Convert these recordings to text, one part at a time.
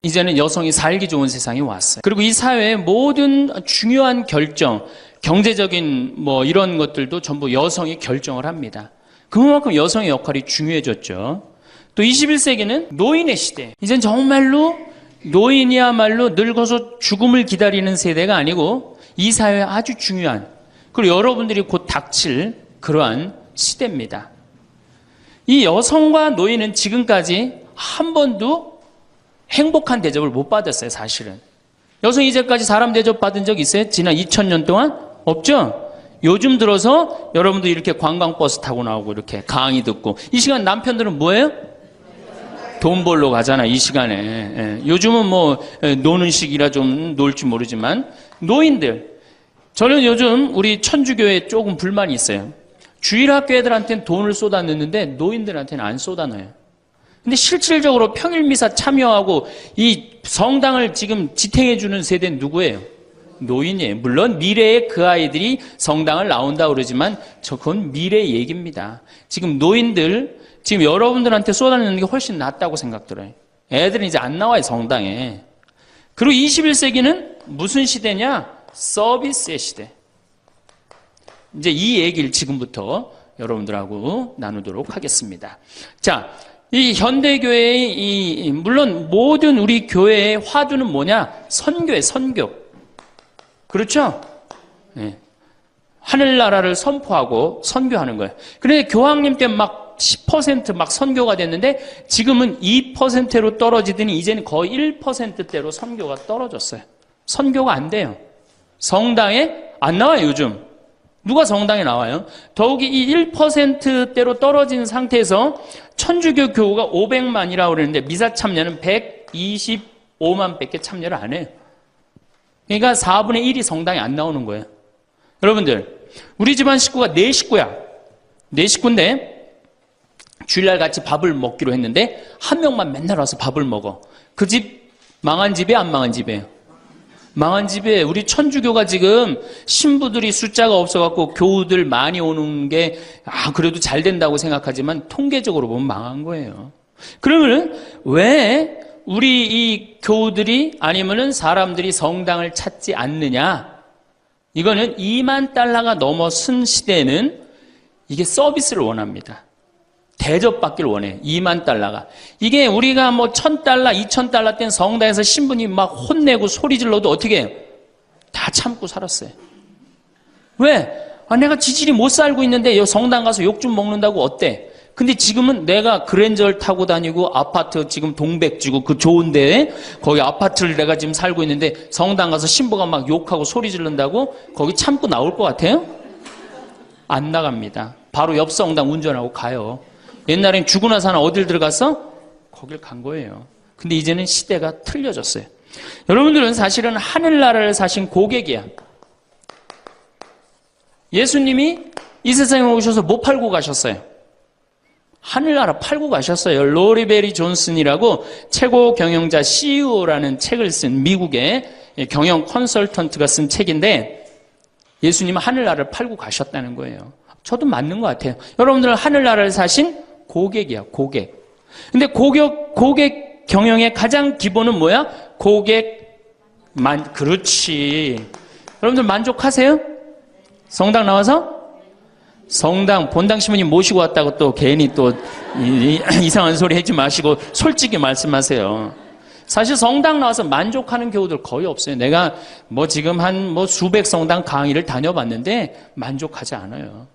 이제는 여성이 살기 좋은 세상이 왔어요. 그리고 이 사회의 모든 중요한 결정, 경제적인 이런 것들도 전부 여성이 결정을 합니다. 그만큼 여성의 역할이 중요해졌죠. 또 21세기는 노인의 시대. 이젠 정말로 노인이야말로 늙어서 죽음을 기다리는 세대가 아니고 이 사회에 아주 중요한, 그리고 여러분들이 곧 닥칠 그러한 시대입니다. 이 여성과 노인은 지금까지 한 번도 행복한 대접을 못 받았어요, 사실은. 여성 이제까지 사람 대접 받은 적 있어요? 지난 2000년 동안? 없죠? 요즘 들어서 여러분들 이렇게 관광버스 타고 나오고 이렇게 강의 듣고, 이 시간 남편들은 뭐예요? 돈 벌러 가잖아, 이 시간에. 요즘은 노는 시기라 좀 놀지 모르지만, 노인들. 저는 요즘 우리 천주교에 조금 불만이 있어요. 주일학교 애들한테는 돈을 쏟아넣는데 노인들한테는 안 쏟아넣어요. 근데 실질적으로 평일미사 참여하고 이 성당을 지금 지탱해주는 세대는 누구예요? 노인이에요. 물론 미래에 그 아이들이 성당을 나온다고 그러지만 그건 미래 얘기입니다. 지금 노인들, 지금 여러분들한테 쏟아내는 게 훨씬 낫다고 생각 들어요. 애들은 이제 안 나와요, 성당에. 그리고 21세기는 무슨 시대냐? 서비스의 시대. 이제 이 얘기를 지금부터 여러분들하고 나누도록 하겠습니다. 자, 이 현대교회의 물론 모든 우리 교회의 화두는 뭐냐? 선교예요, 선교. 그렇죠? 네. 하늘나라를 선포하고 선교하는 거예요. 그런데 교황님 때 막 10% 막 선교가 됐는데 지금은 2%로 떨어지더니 이제는 거의 1%대로 선교가 떨어졌어요. 선교가 안 돼요. 성당에 안 나와요, 요즘. 누가 성당에 나와요? 더욱이 이 1%대로 떨어진 상태에서 천주교 교우가 500만이라고 그러는데 미사 참여는 125만 밖에 참여를 안 해요. 그러니까 4분의 1이 성당에 안 나오는 거예요. 여러분들, 우리 집안 식구가 4식구야. 4식구인데 주일날 같이 밥을 먹기로 했는데 한 명만 맨날 와서 밥을 먹어. 그 집 망한 집이에요, 안 망한 집이에요? 망한 집에 우리 천주교가 지금 신부들이 숫자가 없어갖고 교우들 많이 오는 게 그래도 잘 된다고 생각하지만 통계적으로 보면 망한 거예요. 그러면은 왜 우리 이 교우들이 아니면은 사람들이 성당을 찾지 않느냐? 이거는 2만 달러가 넘어선 시대에는 이게 서비스를 원합니다. 대접받기를 원해. 2만 달러가. 이게 우리가 1000달러, 2000달러 땐 성당에서 신부님 막 혼내고 소리 질러도 어떻게 해요? 다 참고 살았어요. 왜? 내가 지질이 못 살고 있는데 성당 가서 욕 좀 먹는다고 어때? 근데 지금은 내가 그랜저를 타고 다니고 아파트 지금 동백지구 그 좋은 데에 거기 아파트를 내가 지금 살고 있는데 성당 가서 신부가 막 욕하고 소리 지른다고 거기 참고 나올 것 같아요? 안 나갑니다. 바로 옆 성당 운전하고 가요. 옛날엔 죽고 나서 어딜 들어갔어? 거길 간 거예요. 근데 이제는 시대가 틀려졌어요. 여러분들은 사실은 하늘나라를 사신 고객이야. 예수님이 이 세상에 오셔서 뭐 팔고 가셨어요? 하늘나라 팔고 가셨어요. 로리베리 존슨이라고 최고 경영자 CEO라는 책을 쓴 미국의 경영 컨설턴트가 쓴 책인데 예수님은 하늘나라를 팔고 가셨다는 거예요. 저도 맞는 것 같아요. 여러분들은 하늘나라를 사신 고객이야, 고객. 근데 고객 경영의 가장 기본은 뭐야? 그렇지. 여러분들 만족하세요? 성당 나와서? 성당, 본당 신부님 모시고 왔다고 또 괜히 또 이상한 소리 하지 마시고 솔직히 말씀하세요. 사실 성당 나와서 만족하는 교우들 거의 없어요. 내가 지금 한 수백 성당 강의를 다녀봤는데 만족하지 않아요.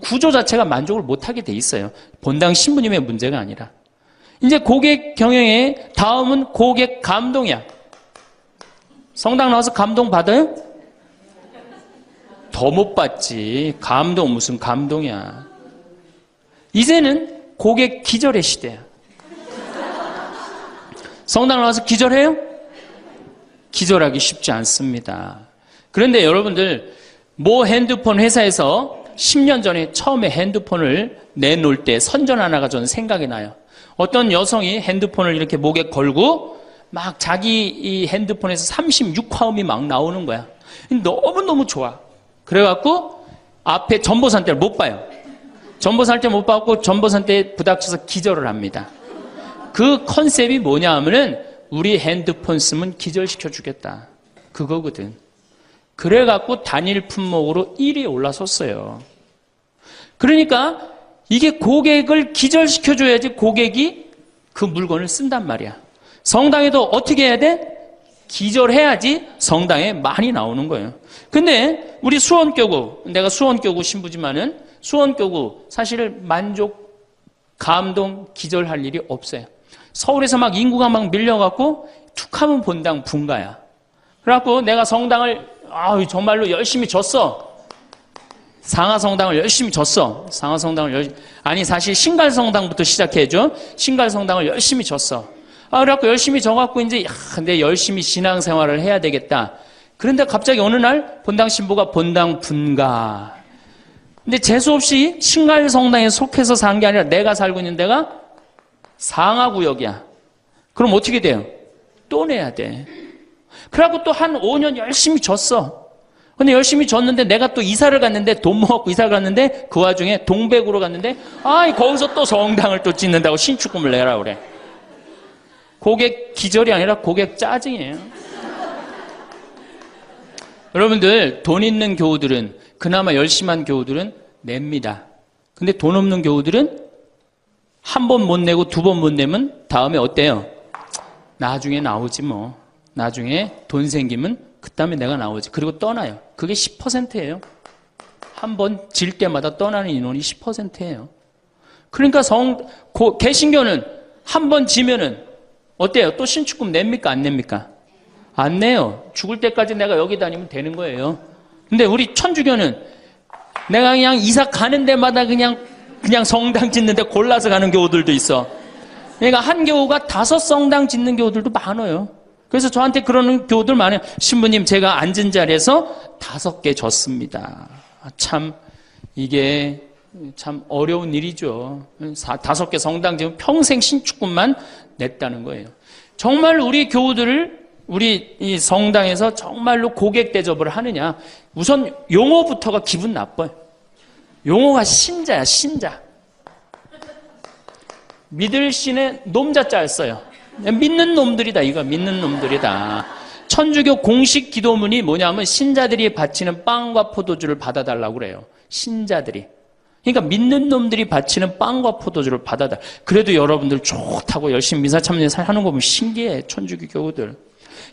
구조 자체가 만족을 못하게 돼 있어요. 본당 신부님의 문제가 아니라. 이제 고객 경영의 다음은 고객 감동이야. 성당 나와서 감동 받아요? 더 못 받지. 감동 무슨 감동이야. 이제는 고객 기절의 시대야. 성당 나와서 기절해요? 기절하기 쉽지 않습니다. 그런데 여러분들 핸드폰 회사에서 10년 전에 처음에 핸드폰을 내놓을 때 선전 하나가 저는 생각이 나요. 어떤 여성이 핸드폰을 이렇게 목에 걸고 막 자기 이 핸드폰에서 36화음이 막 나오는 거야. 너무너무 좋아. 그래갖고 앞에 전보산대를 못 봐요. 전보산대 못 받고 전보산대에 부닥쳐서 기절을 합니다. 그 컨셉이 뭐냐 하면은 우리 핸드폰 쓰면 기절시켜 주겠다. 그거거든. 그래갖고 단일 품목으로 1위에 올라섰어요. 그러니까 이게 고객을 기절시켜줘야지 고객이 그 물건을 쓴단 말이야. 성당에도 어떻게 해야 돼? 기절해야지 성당에 많이 나오는 거예요. 근데 우리 수원교구, 내가 수원교구 신부지만은 수원교구 사실 만족, 감동, 기절할 일이 없어요. 서울에서 막 인구가 막 밀려갖고 툭 하면 본당 분가야. 그래갖고 내가 성당을 정말로 열심히 줬어. 상하성당을 열심히 줬어. 아니 사실 신갈성당부터 시작해줘. 신갈성당을 열심히 줬어. 그래갖고 열심히 져갖고 이제 근데 열심히 신앙생활을 해야 되겠다. 그런데 갑자기 어느 날 본당 신부가 본당 분가. 근데 재수없이 신갈성당에 속해서 산 게 아니라 내가 살고 있는 데가 상하구역이야. 그럼 어떻게 돼요? 또 내야 돼. 그래갖고 또 한 5년 열심히 줬어. 근데 열심히 줬는데 내가 또 이사를 갔는데 돈 모았고 이사를 갔는데 그 와중에 동백으로 갔는데 거기서 또 성당을 또 짓는다고 신축금을 내라 그래. 고객 기절이 아니라 고객 짜증이에요. 여러분들 돈 있는 교우들은 그나마 열심한 교우들은 냅니다. 근데 돈 없는 교우들은 한 번 못 내고 두 번 못 내면 다음에 어때요? 나중에 나오지 뭐. 나중에 돈 생기면 그다음에 내가 나오지. 그리고 떠나요. 그게 10%예요. 한 번 질 때마다 떠나는 인원이 10%예요. 그러니까 개신교는 한 번 지면은 어때요? 또 신축금 냅니까? 안 냅니까? 안 내요. 죽을 때까지 내가 여기 다니면 되는 거예요. 근데 우리 천주교는 내가 그냥 이사 가는 데마다 그냥 성당 짓는데 골라서 가는 교우들도 있어. 그러니까 한 교우가 5 성당 짓는 교우들도 많아요. 그래서 저한테 그러는 교우들 많아요. 신부님, 제가 앉은 자리에서 5개 졌습니다. 참 이게 참 어려운 일이죠. 5개 성당 지금 평생 신축금만 냈다는 거예요. 정말 우리 교우들을 우리 이 성당에서 정말로 고객 대접을 하느냐. 우선 용어부터가 기분 나빠요. 용어가 신자야, 신자. 믿을 신의 놈자자를 써요. 믿는 놈들이다. 이거 믿는 놈들이다. 천주교 공식 기도문이 뭐냐면 신자들이 바치는 빵과 포도주를 받아달라고 그래요. 신자들이. 그러니까 믿는 놈들이 바치는 빵과 포도주를 받아달라. 그래도 여러분들 좋다고 열심히 미사 참여해서 하는 거 보면 신기해. 천주교 교우들.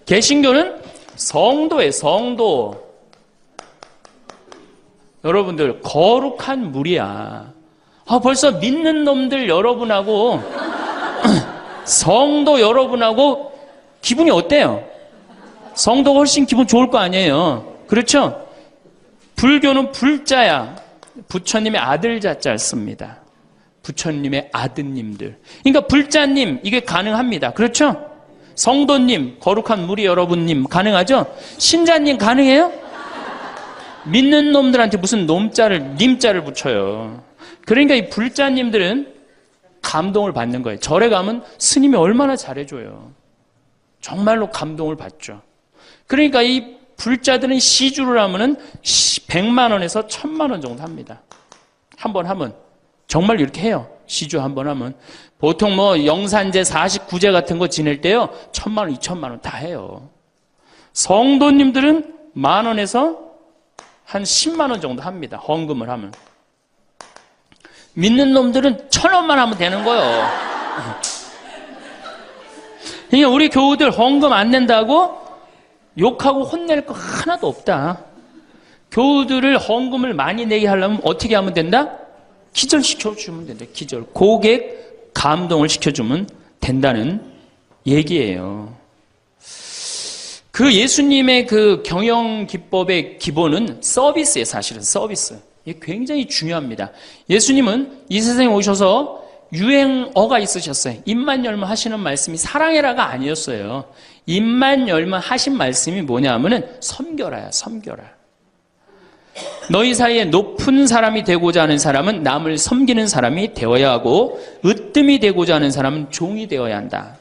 개신교는 성도예요. 성도. 여러분들 거룩한 물이야. 벌써 믿는 놈들 여러분하고 성도 여러분하고 기분이 어때요? 성도가 훨씬 기분 좋을 거 아니에요. 그렇죠? 불교는 불자야. 부처님의 아들 자자를 씁니다. 부처님의 아드님들. 그러니까 불자님 이게 가능합니다. 그렇죠? 성도님, 거룩한 무리 여러분님 가능하죠? 신자님 가능해요? 믿는 놈들한테 무슨 놈자를, 님자를 붙여요. 그러니까 이 불자님들은 감동을 받는 거예요. 절에 가면 스님이 얼마나 잘해줘요. 정말로 감동을 받죠. 그러니까 이 불자들은 시주를 하면은 100만 원에서 1000만 원 정도 합니다. 한 번 하면. 정말 이렇게 해요. 시주 한 번 하면. 보통 뭐 영산제 49제 같은 거 지낼 때요. 1000만 원, 2000만 원 다 해요. 성도님들은 10,000원에서 한 10만 원 정도 합니다. 헌금을 하면. 믿는 놈들은 1,000원만 하면 되는 거예요. 그러니까 우리 교우들 헌금 안 낸다고 욕하고 혼낼 거 하나도 없다. 교우들을 헌금을 많이 내게 하려면 어떻게 하면 된다? 기절시켜주면 된다. 기절. 고객 감동을 시켜주면 된다는 얘기예요. 그 예수님의 그 경영 기법의 기본은 서비스예요. 사실은 서비스. 이게 굉장히 중요합니다. 예수님은 이 세상에 오셔서 유행어가 있으셨어요. 입만 열면 하시는 말씀이 사랑해라가 아니었어요. 입만 열면 하신 말씀이 뭐냐 하면은 섬겨라야, 섬겨라. 너희 사이에 높은 사람이 되고자 하는 사람은 남을 섬기는 사람이 되어야 하고 으뜸이 되고자 하는 사람은 종이 되어야 한다.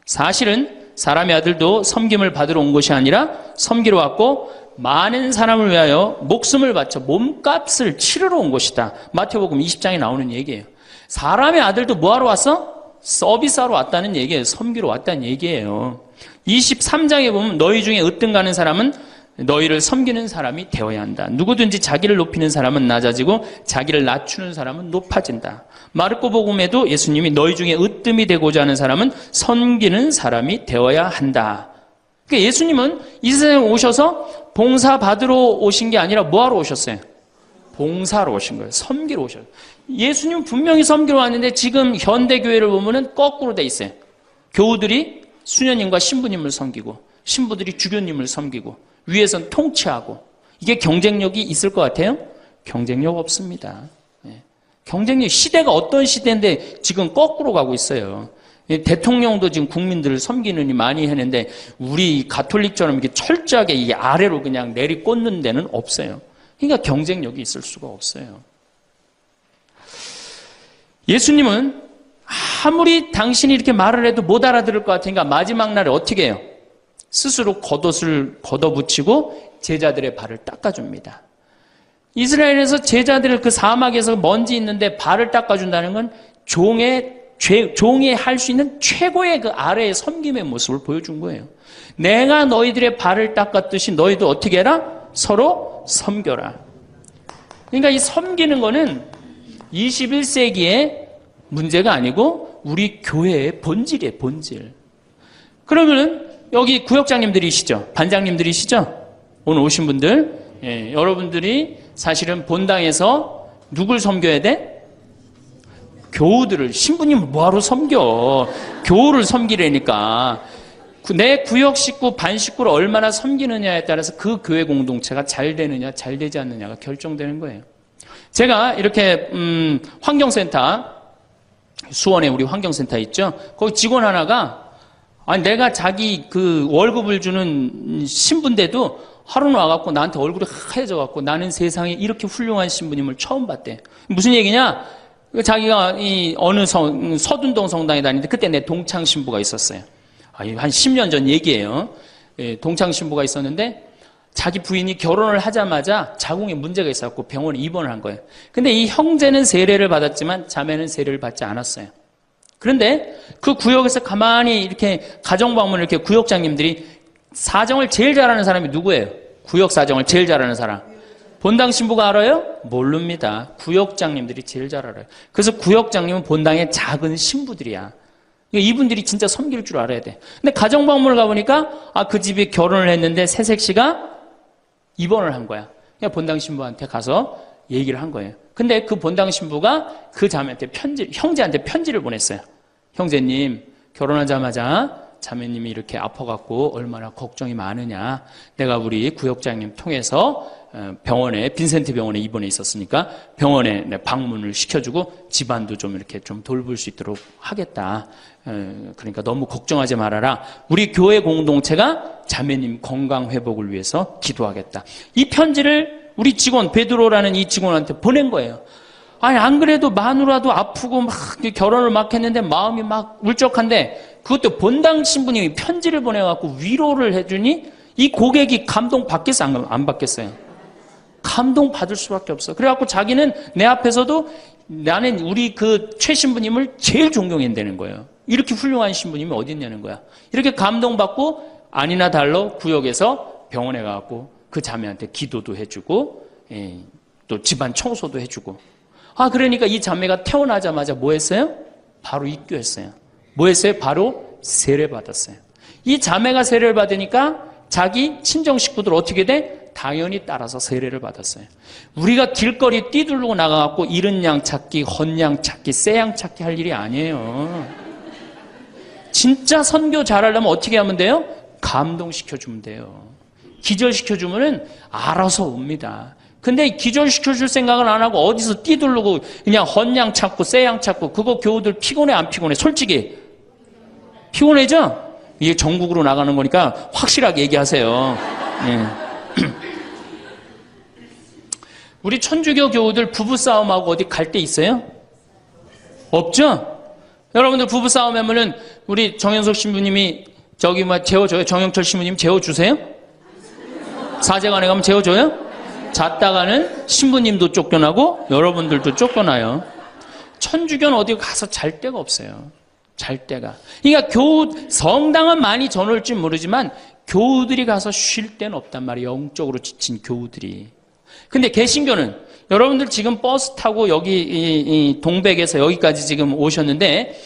사실은 사람의 아들도 섬김을 받으러 온 것이 아니라 섬기러 왔고 많은 사람을 위하여 목숨을 바쳐 몸값을 치르러 온 것이다. 마태복음 20장에 나오는 얘기예요. 사람의 아들도 뭐하러 왔어? 서비스하러 왔다는 얘기예요. 섬기러 왔다는 얘기예요. 23장에 보면 너희 중에 으뜸 가는 사람은 너희를 섬기는 사람이 되어야 한다. 누구든지 자기를 높이는 사람은 낮아지고 자기를 낮추는 사람은 높아진다. 마르코 복음에도 예수님이 너희 중에 으뜸이 되고자 하는 사람은 섬기는 사람이 되어야 한다. 그러니까 예수님은 이 세상에 오셔서 봉사 받으러 오신 게 아니라 뭐 하러 오셨어요? 봉사로 오신 거예요. 섬기러 오셨어요. 예수님은 분명히 섬기러 왔는데 지금 현대교회를 보면은 거꾸로 돼 있어요. 교우들이 수녀님과 신부님을 섬기고 신부들이 주교님을 섬기고 위에선 통치하고 이게 경쟁력이 있을 것 같아요? 경쟁력 없습니다. 경쟁력, 시대가 어떤 시대인데 지금 거꾸로 가고 있어요. 대통령도 지금 국민들을 섬기느니 많이 했는데 우리 가톨릭처럼 이렇게 철저하게 이 아래로 그냥 내리꽂는 데는 없어요. 그러니까 경쟁력이 있을 수가 없어요. 예수님은 아무리 당신이 이렇게 말을 해도 못 알아들을 것 같으니까 마지막 날에 어떻게 해요? 스스로 겉옷을 걷어붙이고 제자들의 발을 닦아줍니다. 이스라엘에서 제자들을 그 사막에서 먼지 있는데 발을 닦아준다는 건 종이 할 수 있는 최고의 그 아래의 섬김의 모습을 보여준 거예요. 내가 너희들의 발을 닦았듯이 너희도 어떻게 해라? 서로 섬겨라. 그러니까 이 섬기는 거는 21세기의 문제가 아니고 우리 교회의 본질이에요, 본질. 그러면 여기 구역장님들이시죠? 반장님들이시죠? 오늘 오신 분들. 예, 여러분들이 사실은 본당에서 누굴 섬겨야 돼? 교우들을, 신부님을 뭐하러 섬겨? 교우를 섬기라니까. 내 구역 식구, 반 식구를 얼마나 섬기느냐에 따라서 그 교회 공동체가 잘 되느냐, 잘 되지 않느냐가 결정되는 거예요. 제가 이렇게 환경센터, 수원에 우리 환경센터 있죠? 거기 직원 하나가 아니 내가 자기 그 월급을 주는 신부인데도 하루는 와갖고 나한테 얼굴이 하얘져갖고 나는 세상에 이렇게 훌륭한 신부님을 처음 봤대. 무슨 얘기냐? 자기가 이 어느 서둔동 성당에 다니는데 그때 내 동창 신부가 있었어요. 한 10년 전 얘기예요. 예, 동창 신부가 있었는데 자기 부인이 결혼을 하자마자 자궁에 문제가 있어갖고 병원에 입원을 한 거예요. 근데 이 형제는 세례를 받았지만 자매는 세례를 받지 않았어요. 그런데 그 구역에서 가만히 이렇게 가정방문을 이렇게 구역장님들이 사정을 제일 잘하는 사람이 누구예요? 구역 사정을 제일 잘하는 사람. 본당 신부가 알아요? 모릅니다. 구역장님들이 제일 잘 알아요. 그래서 구역장님은 본당의 작은 신부들이야. 이분들이 진짜 섬길 줄 알아야 돼. 근데 가정방문을 가보니까 그 집이 결혼을 했는데 새색시가 입원을 한 거야. 그냥 본당 신부한테 가서 얘기를 한 거예요. 근데 그 본당 신부가 그 자매한테 형제한테 편지를 보냈어요. 형제님, 결혼하자마자 자매님이 이렇게 아파갖고 얼마나 걱정이 많으냐. 내가 우리 구역장님 통해서 병원에, 빈센트 병원에 입원해 있었으니까 병원에 방문을 시켜주고 집안도 좀 이렇게 좀 돌볼 수 있도록 하겠다. 그러니까 너무 걱정하지 말아라. 우리 교회 공동체가 자매님 건강 회복을 위해서 기도하겠다. 이 편지를 우리 직원, 베드로라는 이 직원한테 보낸 거예요. 아니, 안 그래도 마누라도 아프고 막 결혼을 막 했는데 마음이 막 울적한데 그것도 본당 신부님이 편지를 보내갖고 위로를 해주니 이 고객이 감동 받겠어? 안 받겠어요? 감동 받을 수밖에 없어. 그래갖고 자기는 내 앞에서도 나는 우리 그 최 신부님을 제일 존경한다는 거예요. 이렇게 훌륭한 신부님이 어디 있냐는 거야. 이렇게 감동받고 아니나 달러 구역에서 병원에 가갖고 그 자매한테 기도도 해주고 또 집안 청소도 해주고. 그러니까 이 자매가 태어나자마자 뭐 했어요? 바로 입교했어요. 뭐 했어요? 바로 세례 받았어요. 이 자매가 세례를 받으니까 자기 친정 식구들 어떻게 돼? 당연히 따라서 세례를 받았어요. 우리가 길거리 뛰들고 나가갖고 잃은 양 찾기, 헌 양 찾기, 새 양 찾기 할 일이 아니에요. 진짜 선교 잘하려면 어떻게 하면 돼요? 감동시켜주면 돼요. 기절시켜주면은 알아서 옵니다. 근데 기절시켜줄 생각을 안 하고 어디서 뛰들르고 그냥 헌양 찾고 쎄양 찾고 그거 교우들 피곤해 안 피곤해? 솔직히 피곤해죠? 이게 전국으로 나가는 거니까 확실하게 얘기하세요. 네. 우리 천주교 교우들 부부싸움하고 어디 갈 데 있어요? 없죠? 여러분들 부부싸움 하면은 우리 정현석 신부님이 저기 재워줘요? 정영철 신부님 재워주세요? 사제관에 가면 재워줘요? 잤다가는 신부님도 쫓겨나고 여러분들도 쫓겨나요. 천주교는 어디 가서 잘 데가 없어요. 잘 때가. 그러니까 성당은 많이 저놀지 모르지만 교우들이 가서 쉴 데는 없단 말이에요. 영적으로 지친 교우들이. 근데 개신교는 여러분들 지금 버스 타고 여기 이 동백에서 여기까지 지금 오셨는데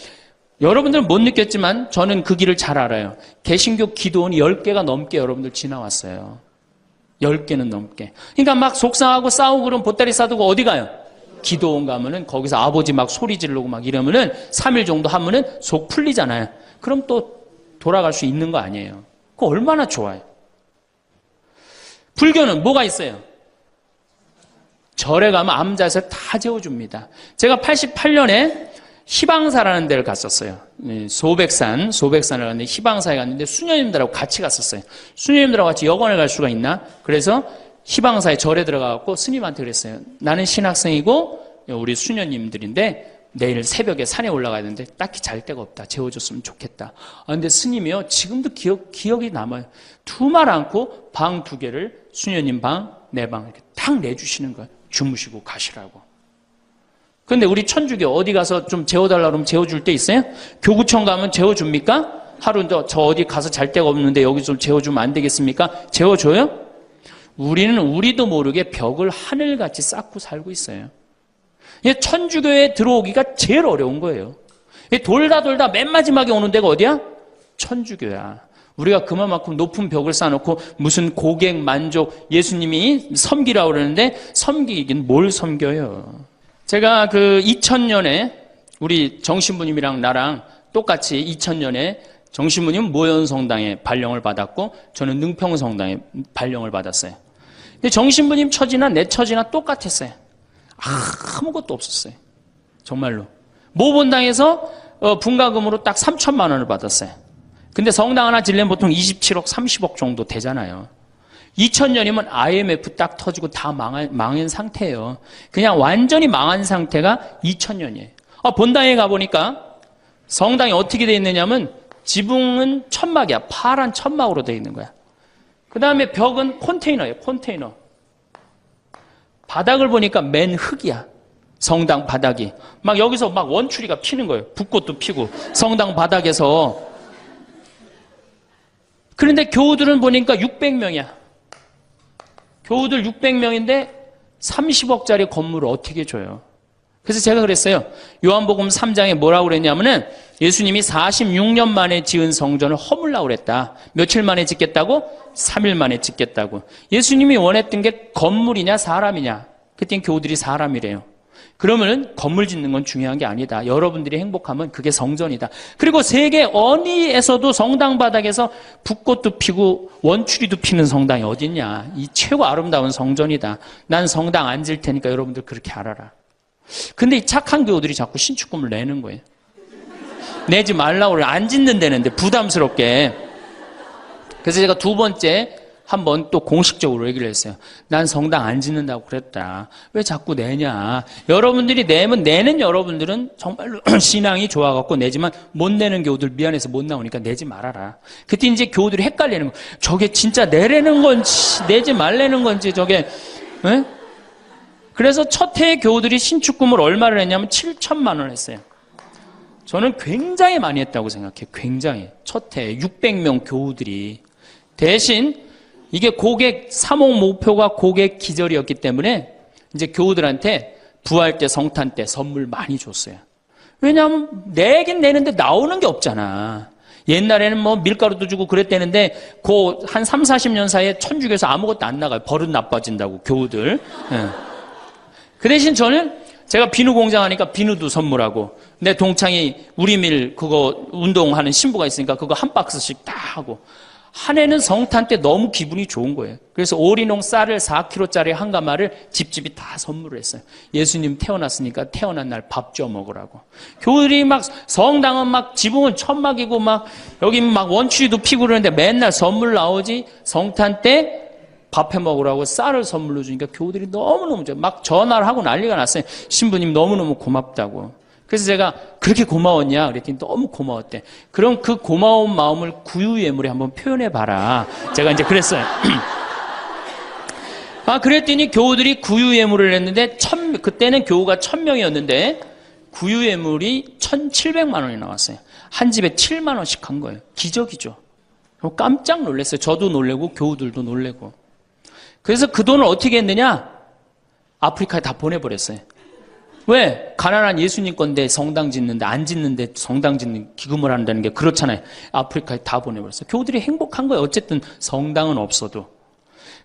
여러분들은 못 느꼈지만 저는 그 길을 잘 알아요. 개신교 기도원이 10개가 넘게 여러분들 지나왔어요. 10개는 넘게. 그러니까 막 속상하고 싸우고 그러면 보따리 싸두고 어디 가요? 기도원 가면은 거기서 아버지 막 소리 지르고 막 이러면은 3일 정도 하면은 속 풀리잖아요. 그럼 또 돌아갈 수 있는 거 아니에요. 그거 얼마나 좋아요. 불교는 뭐가 있어요? 절에 가면 암자에서 다 재워줍니다. 제가 88년에 희방사라는 데를 갔었어요. 소백산을 갔는데 희방사에 갔는데 수녀님들하고 같이 갔었어요. 수녀님들하고 같이 여관을 갈 수가 있나? 그래서 희방사에 절에 들어가갖고 스님한테 그랬어요. 나는 신학생이고 우리 수녀님들인데 내일 새벽에 산에 올라가야 되는데 딱히 잘 데가 없다. 재워줬으면 좋겠다. 근데 스님이요 지금도 기억이 남아요. 두말 않고 방 2개를 수녀님 방, 내 방 이렇게 딱 내주시는 거예요. 주무시고 가시라고. 근데 우리 천주교 어디 가서 좀 재워달라 그러면 재워줄 데 있어요? 교구청 가면 재워줍니까? 하루 저 어디 가서 잘 데가 없는데 여기 좀 재워주면 안 되겠습니까? 재워줘요? 우리는 우리도 모르게 벽을 하늘같이 쌓고 살고 있어요. 천주교에 들어오기가 제일 어려운 거예요. 돌다 맨 마지막에 오는 데가 어디야? 천주교야. 우리가 그만큼 높은 벽을 쌓아놓고 무슨 고객 만족 예수님이 섬기라고 그러는데 섬기긴 뭘 섬겨요. 제가 그 2000년에 우리 정신부님이랑 나랑 똑같이 2000년에 정신부님 모현성당에 발령을 받았고 저는 능평성당에 발령을 받았어요. 근데 정신부님 처지나 내 처지나 똑같았어요. 아무것도 없었어요. 정말로. 모본당에서 분가금으로 딱 3천만 원을 받았어요. 근데 성당 하나 지려면 보통 27억, 30억 정도 되잖아요. 2000년이면 IMF 딱 터지고 다 망한 상태예요. 그냥 완전히 망한 상태가 2000년이에요. 본당에 가보니까 성당이 어떻게 돼 있느냐면 지붕은 천막이야. 파란 천막으로 돼 있는 거야. 그 다음에 벽은 컨테이너예요. 컨테이너. 바닥을 보니까 맨 흙이야. 성당 바닥이. 막 여기서 막 원추리가 피는 거예요. 붓꽃도 피고 성당 바닥에서. 그런데 교우들은 보니까 600명이야. 교우들 600명인데 30억짜리 건물을 어떻게 줘요? 그래서 제가 그랬어요. 요한복음 3장에 뭐라고 그랬냐면은 예수님이 46년 만에 지은 성전을 허물라고 그랬다. 며칠 만에 짓겠다고? 3일 만에 짓겠다고. 예수님이 원했던 게 건물이냐 사람이냐? 그땐 교우들이 사람이래요. 그러면은 건물 짓는 건 중요한 게 아니다. 여러분들이 행복하면 그게 성전이다. 그리고 세계 어디에서도 성당 바닥에서 붓꽃도 피고 원추리도 피는 성당이 어딨냐. 이 최고 아름다운 성전이다. 난 성당 안 질 테니까 여러분들 그렇게 알아라. 근데 이 착한 교우들이 자꾸 신축금을 내는 거예요. 내지 말라고 그래. 안 짓는다는데 부담스럽게. 그래서 제가 2번째 한번 또 공식적으로 얘기를 했어요. 난 성당 안 짓는다고 그랬다. 왜 자꾸 내냐. 여러분들이 내는 여러분들은 정말로 신앙이 좋아갖고 내지만 못 내는 교우들 미안해서 못 나오니까 내지 말아라. 그때 이제 교우들이 헷갈리는 거. 저게 진짜 내라는 건지 내지 말라는 건지 저게. 에? 그래서 첫 해에 교우들이 신축금을 얼마를 했냐면 7천만 원 했어요. 저는 굉장히 많이 했다고 생각해요. 굉장히. 첫 해에 600명 교우들이. 대신 이게 고객 사목 목표가 고객 기절이었기 때문에 이제 교우들한테 부활 때 성탄 때 선물 많이 줬어요. 왜냐하면 내긴 내는데 나오는 게 없잖아. 옛날에는 뭐 밀가루도 주고 그랬대는데 한 3, 40년 사이에 천주교에서 아무것도 안 나가요. 버릇 나빠진다고 교우들. 네. 그 대신 저는 제가 비누 공장 하니까 비누도 선물하고 내 동창이 우리밀 그거 운동하는 신부가 있으니까 그거 한 박스씩 다 하고 한 해는 성탄 때 너무 기분이 좋은 거예요. 그래서 오리농 쌀을 4kg짜리 한 가마를 집집이 다 선물을 했어요. 예수님 태어났으니까 태어난 날 밥 줘 먹으라고. 교우들이 막 성당은 막 지붕은 천막이고 막 여기 막 원추리도 피고 그러는데 맨날 선물 나오지. 성탄 때 밥 해 먹으라고 쌀을 선물로 주니까 교우들이 너무너무 좋아요. 막 전화를 하고 난리가 났어요. 신부님 너무너무 고맙다고. 그래서 제가 그렇게 고마웠냐 그랬더니 너무 고마웠대. 그럼 그 고마운 마음을 구유예물에 한번 표현해봐라. 제가 이제 그랬어요. 그랬더니 교우들이 구유예물을 했는데 그때는 교우가 1000명이었는데 구유예물이 1700만 원이 나왔어요. 한 집에 7만 원씩 한 거예요. 기적이죠. 깜짝 놀랐어요. 저도 놀래고 교우들도 놀래고. 그래서 그 돈을 어떻게 했느냐? 아프리카에 다 보내버렸어요. 왜? 가난한 예수님 건데 성당 짓는데, 안 짓는데 성당 짓는 기금을 한다는 게 그렇잖아요. 아프리카에 다 보내버렸어요. 교우들이 행복한 거예요. 어쨌든 성당은 없어도.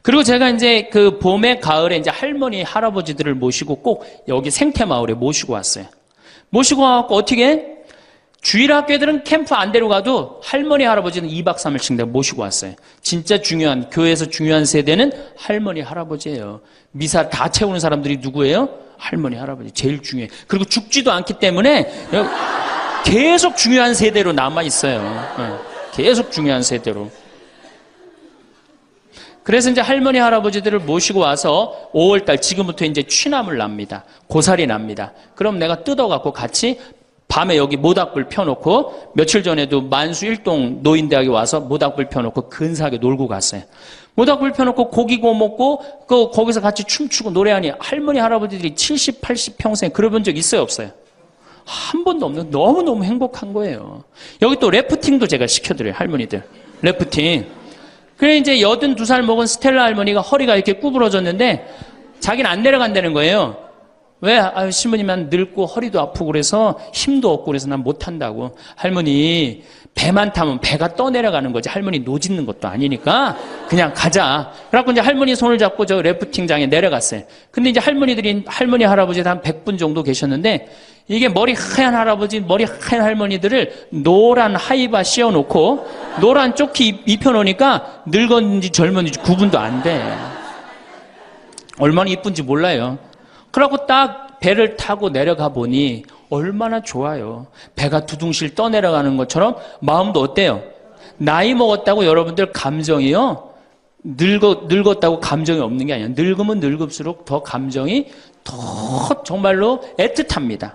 그리고 제가 이제 그 봄에 가을에 이제 할머니 할아버지들을 모시고 꼭 여기 생태마을에 모시고 왔어요. 모시고 와갖고 어떻게 주일학교들은 캠프 안 데려가도 할머니 할아버지는 2박 3일씩 내가 모시고 왔어요. 진짜 중요한, 교회에서 중요한 세대는 할머니 할아버지예요. 미사 다 채우는 사람들이 누구예요? 할머니 할아버지. 제일 중요해. 그리고 죽지도 않기 때문에 계속 중요한 세대로 남아있어요. 계속 중요한 세대로. 그래서 이제 할머니 할아버지들을 모시고 와서 5월달 지금부터 이제 취나물 납니다. 고사리 납니다. 그럼 내가 뜯어갖고 같이 밤에 여기 모닥불 펴놓고, 며칠 전에도 만수 일동 노인대학에 와서 모닥불 펴놓고 근사하게 놀고 갔어요. 모닥불 펴놓고 고기 구워 먹고 거기서 같이 춤추고 노래하니 할머니 할아버지들이 70, 80 평생 그러본 적 있어요, 없어요? 한 번도 없는, 너무너무 행복한 거예요. 여기 또 래프팅도 제가 시켜드려요, 할머니들. 래프팅. 그래 이제 82살 먹은 스텔라 할머니가 허리가 이렇게 구부러졌는데 자기는 안 내려간다는 거예요. 왜? 아유, 신부님은 늙고 허리도 아프고 그래서 힘도 없고 그래서 난 못한다고. 할머니, 배만 타면 배가 떠내려가는 거지. 할머니 노짓는 것도 아니니까 그냥 가자. 그래갖고 이제 할머니 손을 잡고 저 래프팅장에 내려갔어요. 근데 이제 할머니, 할아버지 한 100분 정도 계셨는데 이게 머리 하얀 할아버지, 머리 하얀 할머니들을 노란 하이바 씌워놓고 노란 조끼 입혀놓으니까 늙었는지 젊었는지 구분도 안 돼. 얼마나 이쁜지 몰라요. 그러고 딱 배를 타고 내려가 보니 얼마나 좋아요. 배가 두둥실 떠내려가는 것처럼 마음도 어때요? 나이 먹었다고 여러분들 감정이요? 늙었다고 감정이 없는 게 아니에요. 늙으면 늙을수록 더 감정이 더 정말로 애틋합니다.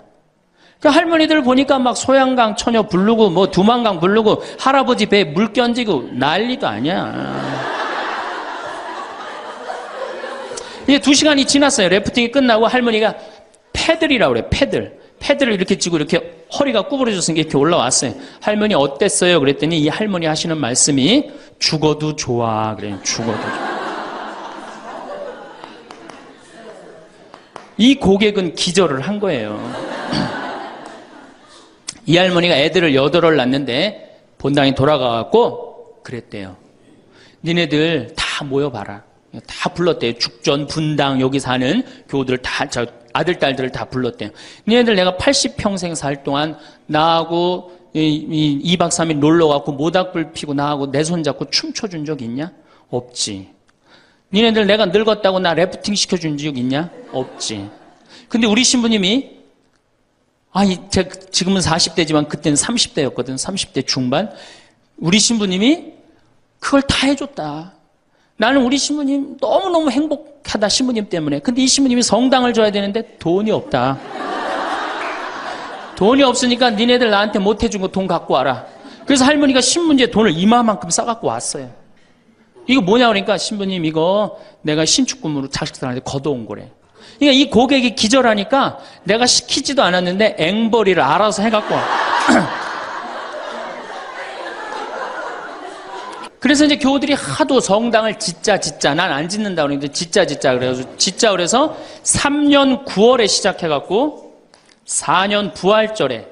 그 할머니들 보니까 막 소양강 처녀 부르고 뭐 두만강 부르고 할아버지 배에 물 끼얹고 난리도 아니야. 이제 2시간이 지났어요. 래프팅이 끝나고 할머니가 패들이라고 그래요. 패들을 이렇게 쥐고 이렇게 허리가 구부러졌으니까 이렇게 올라왔어요. 할머니 어땠어요? 그랬더니 이 할머니 하시는 말씀이 죽어도 좋아. 그래요. 죽어도 좋아. 이 고객은 기절을 한 거예요. 이 할머니가 애들을 8을 낳는데 본당에 돌아가갖고 그랬대요. 니네들 다 모여봐라. 다 불렀대요. 죽전, 분당, 여기 사는 교우들 다, 아들, 딸들을 다 불렀대요. 니네들 내가 80평생 살 동안 나하고 2박 3일 놀러가고 모닥불 피고 나하고 내 손 잡고 춤춰준 적 있냐? 없지. 니네들 내가 늙었다고 나 래프팅 시켜준 적 있냐? 없지. 근데 우리 신부님이, 제가 지금은 40대지만 그때는 30대였거든. 30대 중반. 우리 신부님이 그걸 다 해줬다. 나는 우리 신부님 너무너무 행복하다, 신부님 때문에. 근데 이 신부님이 성당을 줘야 되는데 돈이 없다. 돈이 없으니까 니네들 나한테 못 해준 거 돈 갖고 와라. 그래서 할머니가 신문지에 돈을 이마만큼 싸갖고 왔어요. 이거 뭐냐 그러니까 신부님 이거 내가 신축금으로 자식들한테 걷어온 거래. 그러니까 이 고객이 기절하니까 내가 시키지도 않았는데 앵벌이를 알아서 해갖고 와. 그래서 이제 교우들이 하도 성당을 짓자 난 안 짓는다 그러는데 짓자 그래서 3년 9월에 시작해갖고 4년 부활절에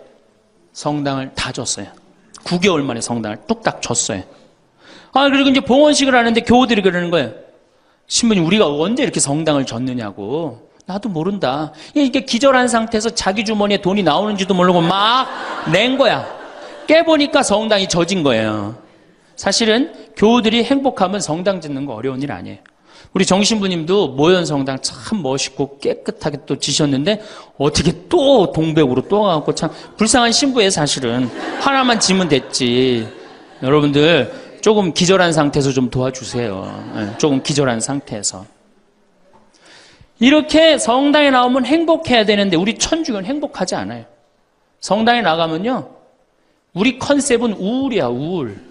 성당을 다 줬어요. 9개월 만에 성당을 뚝딱 줬어요. 그리고 이제 봉헌식을 하는데 교우들이 그러는 거예요. 신부님 우리가 언제 이렇게 성당을 줬느냐고. 나도 모른다. 이게 기절한 상태에서 자기 주머니에 돈이 나오는지도 모르고 막 낸 거야. 깨보니까 성당이 젖은 거예요. 사실은 교우들이 행복하면 성당 짓는 거 어려운 일 아니에요. 우리 정신부님도 모현 성당 참 멋있고 깨끗하게 또 지셨는데 어떻게 또 동백으로 또 가고 참 불쌍한 신부예요. 사실은 하나만 지면 됐지. 여러분들 조금 기절한 상태에서 좀 도와주세요. 조금 기절한 상태에서. 이렇게 성당에 나오면 행복해야 되는데 우리 천주교는 행복하지 않아요. 성당에 나가면요 우리 컨셉은 우울이야. 우울.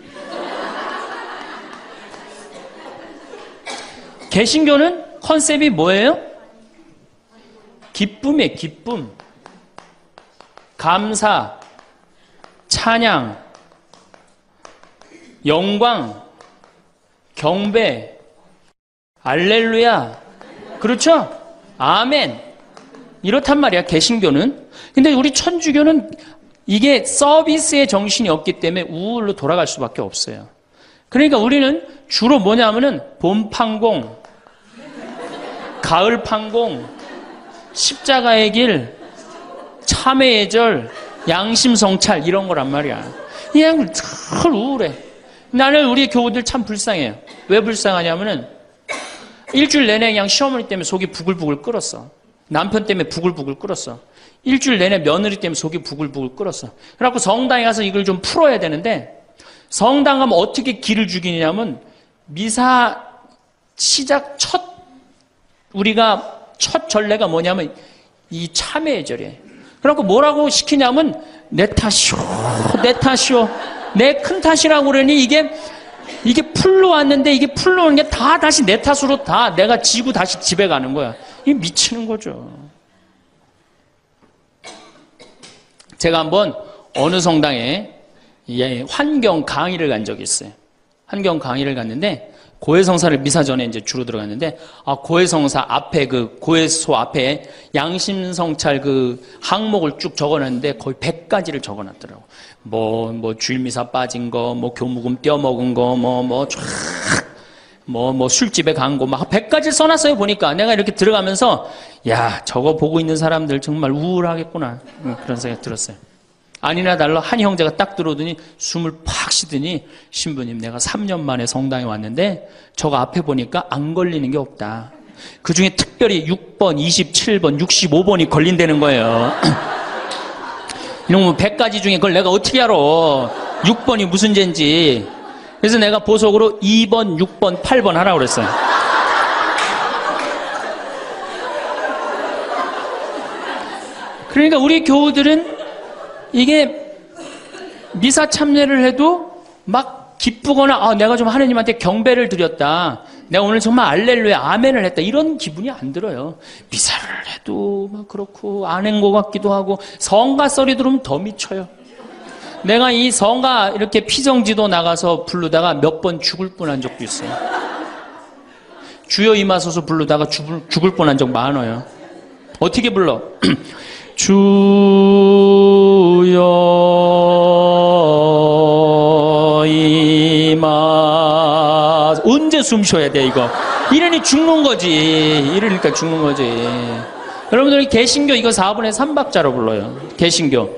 개신교는 컨셉이 뭐예요? 기쁨이에요. 기쁨, 감사, 찬양, 영광, 경배, 알렐루야. 그렇죠? 아멘. 이렇단 말이야, 개신교는. 근데 우리 천주교는 이게 서비스의 정신이 없기 때문에 우울로 돌아갈 수밖에 없어요. 그러니까 우리는 주로 뭐냐면은 봄 판공, 가을 판공, 십자가의 길, 참회의 절, 양심 성찰 이런 거란 말이야. 그냥 늘 우울해. 나는 우리 교우들 참 불쌍해요. 왜 불쌍하냐면은 일주일 내내 그냥 시어머니 때문에 속이 부글부글 끓었어. 남편 때문에 부글부글 끓었어. 일주일 내내 며느리 때문에 속이 부글부글 끓었어. 그래갖고 성당에 가서 이걸 좀 풀어야 되는데 성당 가면 어떻게 기를 죽이냐면 미사 시작 우리가 첫 전례가 뭐냐면 이 참회의 절이에요. 그래갖고 뭐라고 시키냐면 내 탓이오, 내 탓이오. 내 큰 탓이라고 그러니 이게 풀로 왔는데 이게 풀로 오는 게 다 다시 내 탓으로 다 내가 지고 다시 집에 가는 거야. 이게 미치는 거죠. 제가 한번 어느 성당에 환경 강의를 간 적이 있어요. 환경 강의를 갔는데 고해성사를 미사 전에 이제 주로 들어갔는데 고해성사 앞에 그 고해소 앞에 양심성찰 그 항목을 쭉 적어놨는데 거의 100가지를 적어놨더라고. 뭐 주일미사 빠진 거, 뭐 교무금 떼어먹은 거, 뭐 술집에 간 거, 막 100가지를 써놨어요. 보니까 내가 이렇게 들어가면서 야, 저거 보고 있는 사람들 정말 우울하겠구나 그런 생각이 들었어요. 아니나 달라 한 형제가 딱 들어오더니 숨을 팍 쉬더니 신부님 내가 3년 만에 성당에 왔는데 저거 앞에 보니까 안 걸리는 게 없다. 그중에 특별히 6번, 27번, 65번이 걸린다는 거예요. 이놈의 100가지 중에 그걸 내가 어떻게 알아. 6번이 무슨 죄인지. 그래서 내가 보석으로 2번, 6번, 8번 하라고 그랬어요. 그러니까 우리 교우들은 이게 미사 참여를 해도 막 기쁘거나 내가 좀 하느님한테 경배를 드렸다. 내가 오늘 정말 알렐루야 아멘을 했다. 이런 기분이 안 들어요. 미사를 해도 막 그렇고 안 한 것 같기도 하고 성가 소리 들으면 더 미쳐요. 내가 이 성가 이렇게 피정지도 나가서 부르다가 몇 번 죽을 뻔한 적도 있어요. 주여 임하소서 부르다가 죽을 뻔한 적 많아요. 어떻게 불러? 주여 임하 언제 숨 쉬어야 돼 이거 이러니 죽는 거지. 이러니까 죽는 거지. 여러분들 개신교 이거 4분의 3박자로 불러요. 개신교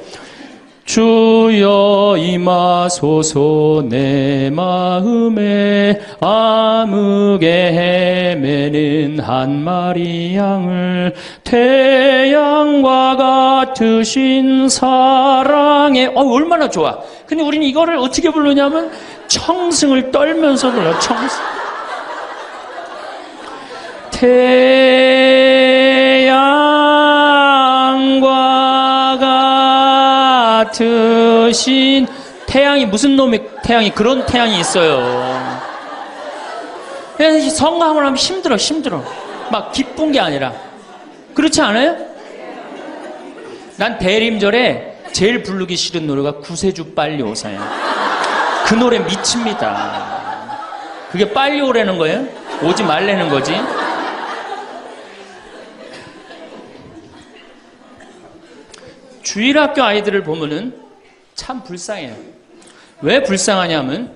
주여 임하소서 내 마음에 암흑에 헤매는 한 마리 양을 태양과 같으신 사랑에 얼마나 좋아. 근데 우리는 이거를 어떻게 부르냐면 청승을 떨면서 불러. 청승 태양과 같으신 태양이 무슨 놈의 태양이 그런 태양이 있어요. 그래서 성가함을 하면 힘들어. 막 기쁜 게 아니라. 그렇지 않아요? 난 대림절에 제일 부르기 싫은 노래가 구세주 빨리 오사야. 그 노래 미칩니다. 그게 빨리 오라는 거예요? 오지 말라는 거지. 주일학교 아이들을 보면은 참 불쌍해요. 왜 불쌍하냐면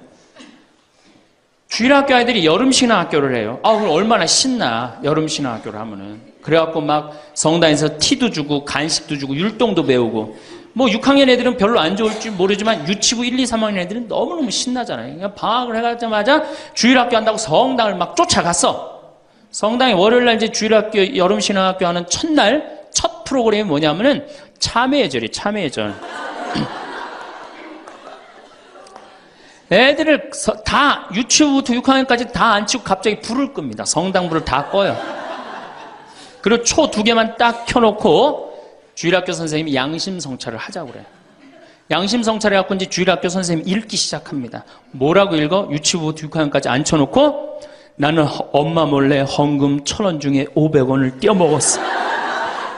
주일학교 아이들이 여름신앙학교를 해요. 그럼 얼마나 신나 여름신앙학교를 하면은. 그래갖고 막 성당에서 티도 주고 간식도 주고 율동도 배우고 뭐 6학년 애들은 별로 안 좋을지 모르지만 유치부 1, 2, 3학년 애들은 너무너무 신나잖아요. 그러니까 방학을 해가자마자 주일학교 한다고 성당을 막 쫓아갔어. 성당에 월요일날 이제 주일학교 여름신앙학교 하는 첫날 첫 프로그램이 뭐냐면은 참회의 절이 참회의 절. 애들을 다 유치부부터 6학년까지 다 안 치고 갑자기 불을 끕니다. 성당불을 다 꺼요. 그리고 초 2개만 딱 켜놓고 주일학교 선생님이 양심성찰을 하자고 그래요. 양심성찰 해갖고 이제 주일학교 선생님이 읽기 시작합니다. 뭐라고 읽어? 유치부부터 6학년까지 앉혀놓고 나는 엄마 몰래 헌금 1,000원 중에 500원을 떼어먹었어.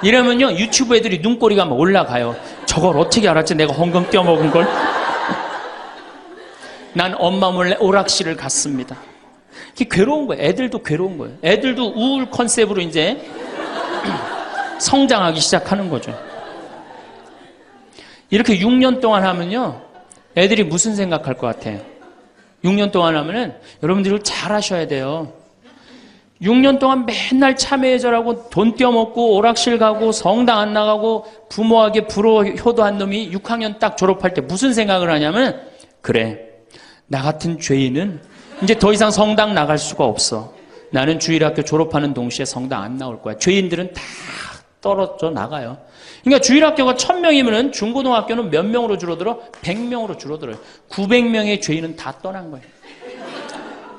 이러면요 유치부 애들이 눈꼬리가 막 올라가요. 저걸 어떻게 알았지? 내가 헌금 떼어먹은 걸? 난 엄마 몰래 오락실을 갔습니다. 이게 괴로운 거예요. 애들도 괴로운 거예요. 애들도 우울 컨셉으로 이제 성장하기 시작하는 거죠. 이렇게 6년 동안 하면요, 애들이 무슨 생각할 것 같아요? 6년 동안 하면은 여러분들이 잘 하셔야 돼요. 6년 동안 맨날 참회절하고 돈 떼어먹고 오락실 가고 성당 안 나가고 부모에게 불호 효도한 놈이 6학년 딱 졸업할 때 무슨 생각을 하냐면, 그래, 나 같은 죄인은 이제 더 이상 성당 나갈 수가 없어. 나는 주일학교 졸업하는 동시에 성당 안 나올 거야. 죄인들은 다 떨어져 나가요. 그러니까 주일학교가 1000명이면 중고등학교는 몇 명으로 줄어들어? 100명으로 줄어들어요. 900명의 죄인은 다 떠난 거예요.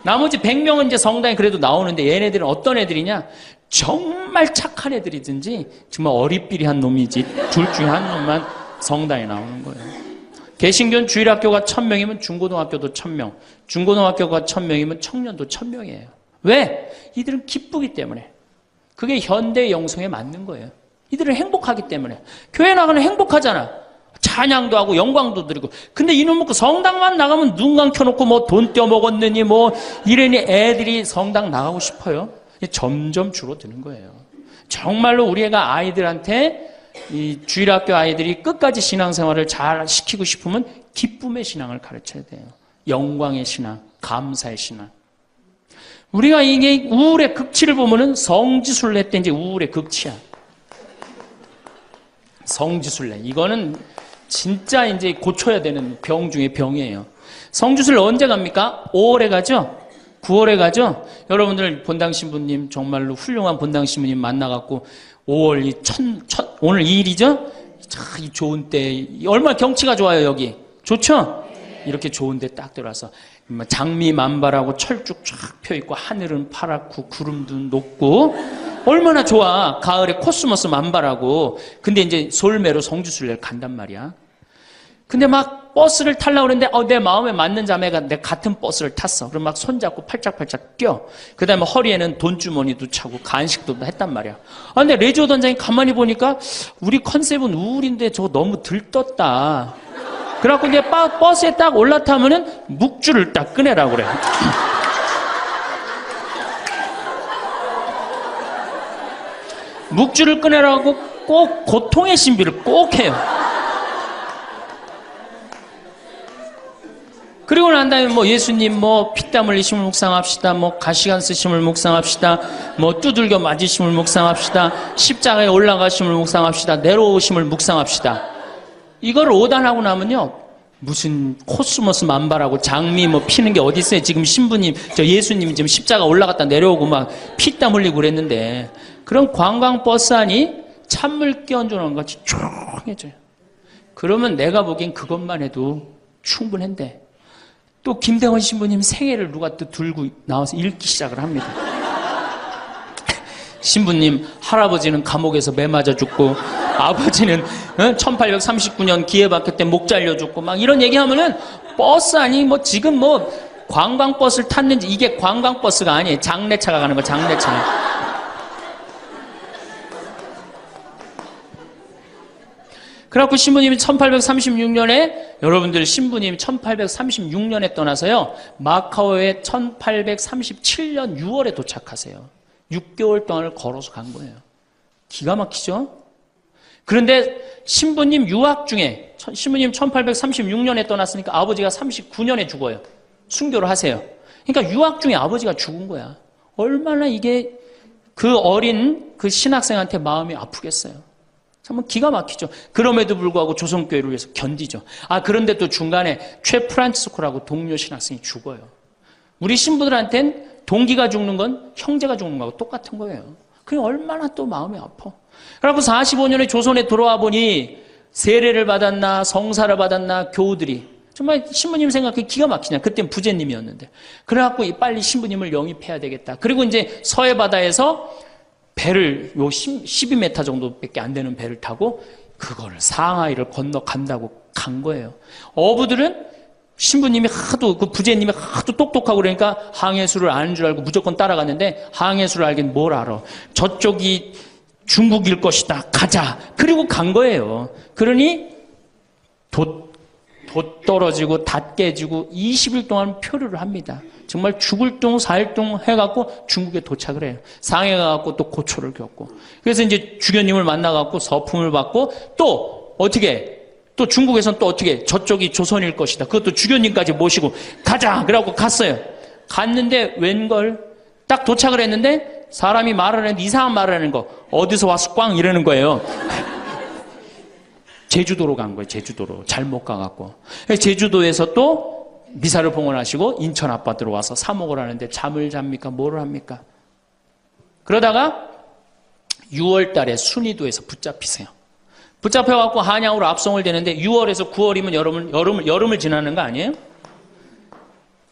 나머지 100명은 이제 성당에 그래도 나오는데, 얘네들은 어떤 애들이냐? 정말 착한 애들이든지 정말 어리삐리한 놈이지 둘 중에 한 놈만 성당에 나오는 거예요. 개신교는 주일학교가 1000명이면 중고등학교도 1000명, 중고등학교가 1000명이면 청년도 1000명이에요. 왜? 이들은 기쁘기 때문에. 그게 현대 영성에 맞는 거예요. 이들은 행복하기 때문에. 교회 나가면 행복하잖아. 찬양도 하고 영광도 드리고. 근데 이놈 그 성당만 나가면 눈 감켜놓고 뭐 돈 떼어먹었느니 뭐 이러니 애들이 성당 나가고 싶어요. 점점 줄어드는 거예요. 정말로 우리 애가 아이들한테, 이 주일학교 아이들이 끝까지 신앙생활을 잘 시키고 싶으면 기쁨의 신앙을 가르쳐야 돼요. 영광의 신앙, 감사의 신앙. 우리가 이게 우울의 극치를 보면은 성지순례 때 이제 우울의 극치야. 성지순례. 이거는 진짜 이제 고쳐야 되는 병 중에 병이에요. 성지순례 언제 갑니까? 5월에 가죠? 9월에 가죠? 여러분들 본당 신부님 정말로 훌륭한 본당 신부님 만나갖고 5월 오늘 2일이죠? 참 이 좋은 때, 얼마나 경치가 좋아요, 여기. 좋죠? 이렇게 좋은 데 딱 들어와서 장미 만발하고 철쭉 쫙 펴있고 하늘은 파랗고 구름도 높고 얼마나 좋아. 가을에 코스모스 만발하고. 근데 이제 솔매로 성지순례를 간단 말이야. 근데 막 버스를 타려고 그러는데 내 마음에 맞는 자매가 내 같은 버스를 탔어. 그럼 막 손잡고 팔짝팔짝 뛰어. 그 다음에 허리에는 돈주머니도 차고 간식도 했단 말이야. 근데 레지오 단장이 가만히 보니까 우리 컨셉은 우울인데 저거 너무 들떴다. 그래갖고 이제 버스에 딱 올라타면은 묵주를 딱 꺼내라고 그래. 묵주를 꺼내라고 꼭 고통의 신비를 꼭 해요. 그리고 난 다음에 뭐 예수님 뭐 피땀 흘리심을 묵상합시다. 뭐 가시관 쓰심을 묵상합시다. 뭐 두들겨 맞으심을 묵상합시다. 십자가에 올라가심을 묵상합시다. 내려오심을 묵상합시다. 이걸 오단하고 나면요, 무슨 코스모스 만발하고 장미 뭐 피는 게 어디 있어요? 지금 신부님, 저 예수님이 지금 십자가 올라갔다 내려오고 막 피땀 흘리고 그랬는데, 그런 관광버스 안이 찬물 끼얹어 놓은 것 같이 조용해져요. 그러면 내가 보기엔 그것만 해도 충분한데, 또 김대원 신부님 생애를 누가 또 들고 나와서 읽기 시작을 합니다. 신부님, 할아버지는 감옥에서 매 맞아 죽고, 아버지는 1839년 기회박해 때 목 잘려 죽고, 막 이런 얘기하면은 버스 아니 뭐 지금 뭐 관광버스를 탔는지, 이게 관광버스가 아니에요. 장례차가 가는 거, 장례차. 그래갖고 신부님이 1836년에, 여러분들 신부님이 1836년에 떠나서요, 마카오에 1837년 6월에 도착하세요. 6개월 동안을 걸어서 간 거예요. 기가 막히죠? 그런데 신부님 유학 중에, 신부님 1836년에 떠났으니까 아버지가 39년에 죽어요. 순교를 하세요. 그러니까 유학 중에 아버지가 죽은 거야. 얼마나 이게 그 어린 그 신학생한테 마음이 아프겠어요. 정말 기가 막히죠. 그럼에도 불구하고 조선교회를 위해서 견디죠. 그런데 또 중간에 최 프란치스코라고 동료 신학생이 죽어요. 우리 신부들한텐 동기가 죽는 건 형제가 죽는 거하고 똑같은 거예요. 그게 얼마나 또 마음이 아파. 그래갖고 45년에 조선에 들어와 보니 세례를 받았나 성사를 받았나 교우들이 정말 신부님 생각해 기가 막히냐. 그땐 부제님이었는데. 그래갖고 빨리 신부님을 영입해야 되겠다. 그리고 이제 서해 바다에서 배를 12m 정도밖에 안 되는 배를 타고 그거를 상하이를 건너간다고 간 거예요. 어부들은 신부님이 하도, 그 부제님이 하도 똑똑하고 그러니까 항해수를 아는 줄 알고 무조건 따라갔는데, 항해수를 알긴 뭘 알아. 저쪽이 중국일 것이다. 가자. 그리고 간 거예요. 그러니 돛 떨어지고 닷 깨지고 20일 동안 표류를 합니다. 정말 죽을 둥 살 둥 해갖고 중국에 도착을 해요. 상해 가갖고 또 고초를 겪고. 그래서 이제 주교님을 만나갖고 서품을 받고 또 어떻게 또 중국에선 또 어떻게 저쪽이 조선일 것이다. 그것도 주교님까지 모시고 가자. 그래갖고 갔어요. 갔는데 웬걸 딱 도착을 했는데 사람이 말을 했는데 이상한 말을 하는 거. 어디서 와서 꽝 이러는 거예요. 제주도로 간 거예요. 제주도로. 잘못 가갖고. 제주도에서 또 미사를 봉헌하시고 인천 아파트로 와서 사목을 하는데 잠을 잡니까? 뭐를 합니까? 그러다가 6월 달에 순이도에서 붙잡히세요. 붙잡혀갖고 한양으로 압송을 되는데 6월에서 9월이면 여름을 지나는 거 아니에요?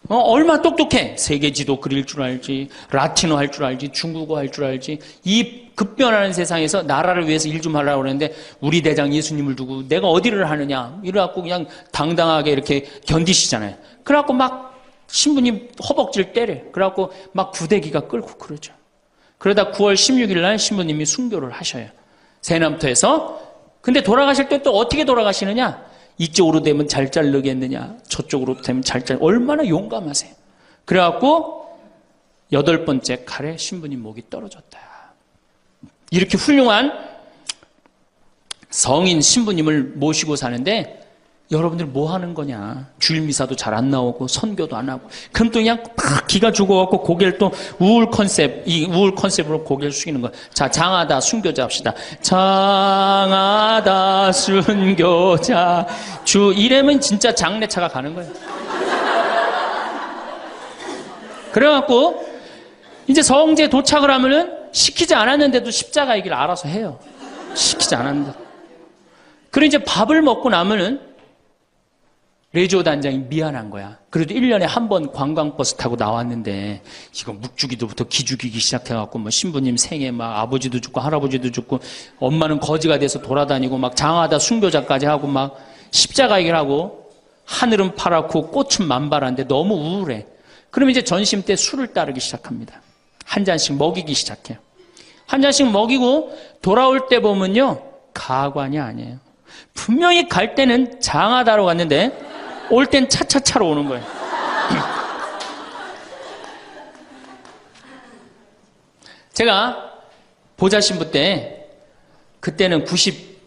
얼마 똑똑해. 세계 지도 그릴 줄 알지, 라틴어 할 줄 알지, 중국어 할 줄 알지. 이 급변하는 세상에서 나라를 위해서 일 좀 하려고 그러는데 우리 대장 예수님을 두고 내가 어디를 하느냐 이래갖고 그냥 당당하게 이렇게 견디시잖아요. 그래갖고 막 신부님 허벅지를 때려. 그래갖고 막 부대기가 끌고 그러죠. 그러다 9월 16일 날 신부님이 순교를 하셔요. 새남터에서. 근데 돌아가실 때 또 어떻게 돌아가시느냐? 이쪽으로 되면 잘 자르겠느냐, 저쪽으로 되면 잘 얼마나 용감하세요. 그래갖고 8번째 칼에 신부님 목이 떨어졌다. 이렇게 훌륭한 성인 신부님을 모시고 사는데 여러분들 뭐 하는 거냐? 주일 미사도 잘 안 나오고 선교도 안 하고 그럼 또 그냥 막 기가 죽어갖고 고개를 또 우울 컨셉으로 고개를 숙이는 거야. 자, 장하다 순교자 합시다. 장하다 순교자 주 이래면 진짜 장례차가 가는 거예요. 그래갖고 이제 성지에 도착을 하면은 시키지 않았는데도 십자가의 길 알아서 해요. 시키지 않았는데. 그리고 이제 밥을 먹고 나면은 레지오 단장이 미안한 거야. 그래도 1년에 한 번 관광버스 타고 나왔는데 이거 묵주기도부터 기죽이기 시작해갖고 뭐 신부님 생에 막 아버지도 죽고 할아버지도 죽고 엄마는 거지가 돼서 돌아다니고 막 장하다 순교자까지 하고 막 십자가 얘기를 하고 하늘은 파랗고 꽃은 만발한데 너무 우울해. 그럼 이제 전심 때 술을 따르기 시작합니다. 한 잔씩 먹이기 시작해요. 한 잔씩 먹이고 돌아올 때 보면요 가관이 아니에요. 분명히 갈 때는 장하다로 갔는데 올 땐 차차차로 오는 거예요. 제가 보좌 신부 때 그때는 92,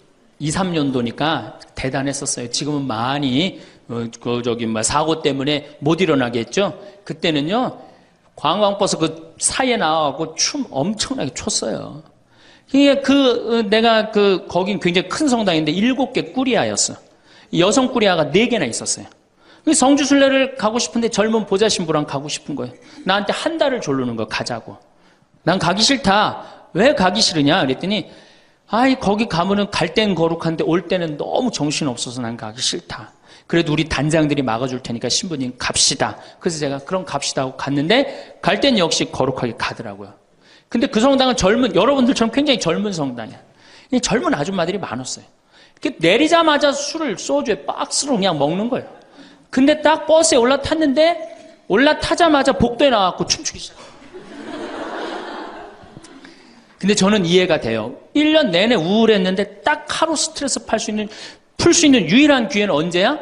3년도니까 대단했었어요. 지금은 많이 사고 때문에 못 일어나게 했죠. 그때는요 관광버스 그 사이에 나와갖고 춤 엄청나게 췄어요. 내가 거긴 굉장히 큰 성당인데 7개 꾸리아였어. 여성 꾸리아가 4개나 있었어요. 성주순례를 가고 싶은데 젊은 보좌 신부랑 가고 싶은 거예요. 나한테 한 달을 조르는 거 가자고. 난 가기 싫다. 왜 가기 싫으냐? 그랬더니 거기 가면은 갈 땐 거룩한데 올 때는 너무 정신없어서 난 가기 싫다. 그래도 우리 단장들이 막아줄 테니까 신부님 갑시다. 그래서 제가 그럼 갑시다 하고 갔는데 갈 땐 역시 거룩하게 가더라고요. 근데 그 성당은 여러분들처럼 굉장히 젊은 성당이야. 젊은 아줌마들이 많았어요. 내리자마자 술을 소주에 박스로 그냥 먹는 거예요. 근데 딱 버스에 올라타자마자 복도에 나와서 춤추기 시작해요. 근데 저는 이해가 돼요. 1년 내내 우울했는데 딱 하루 스트레스 풀 수 있는 유일한 기회는 언제야?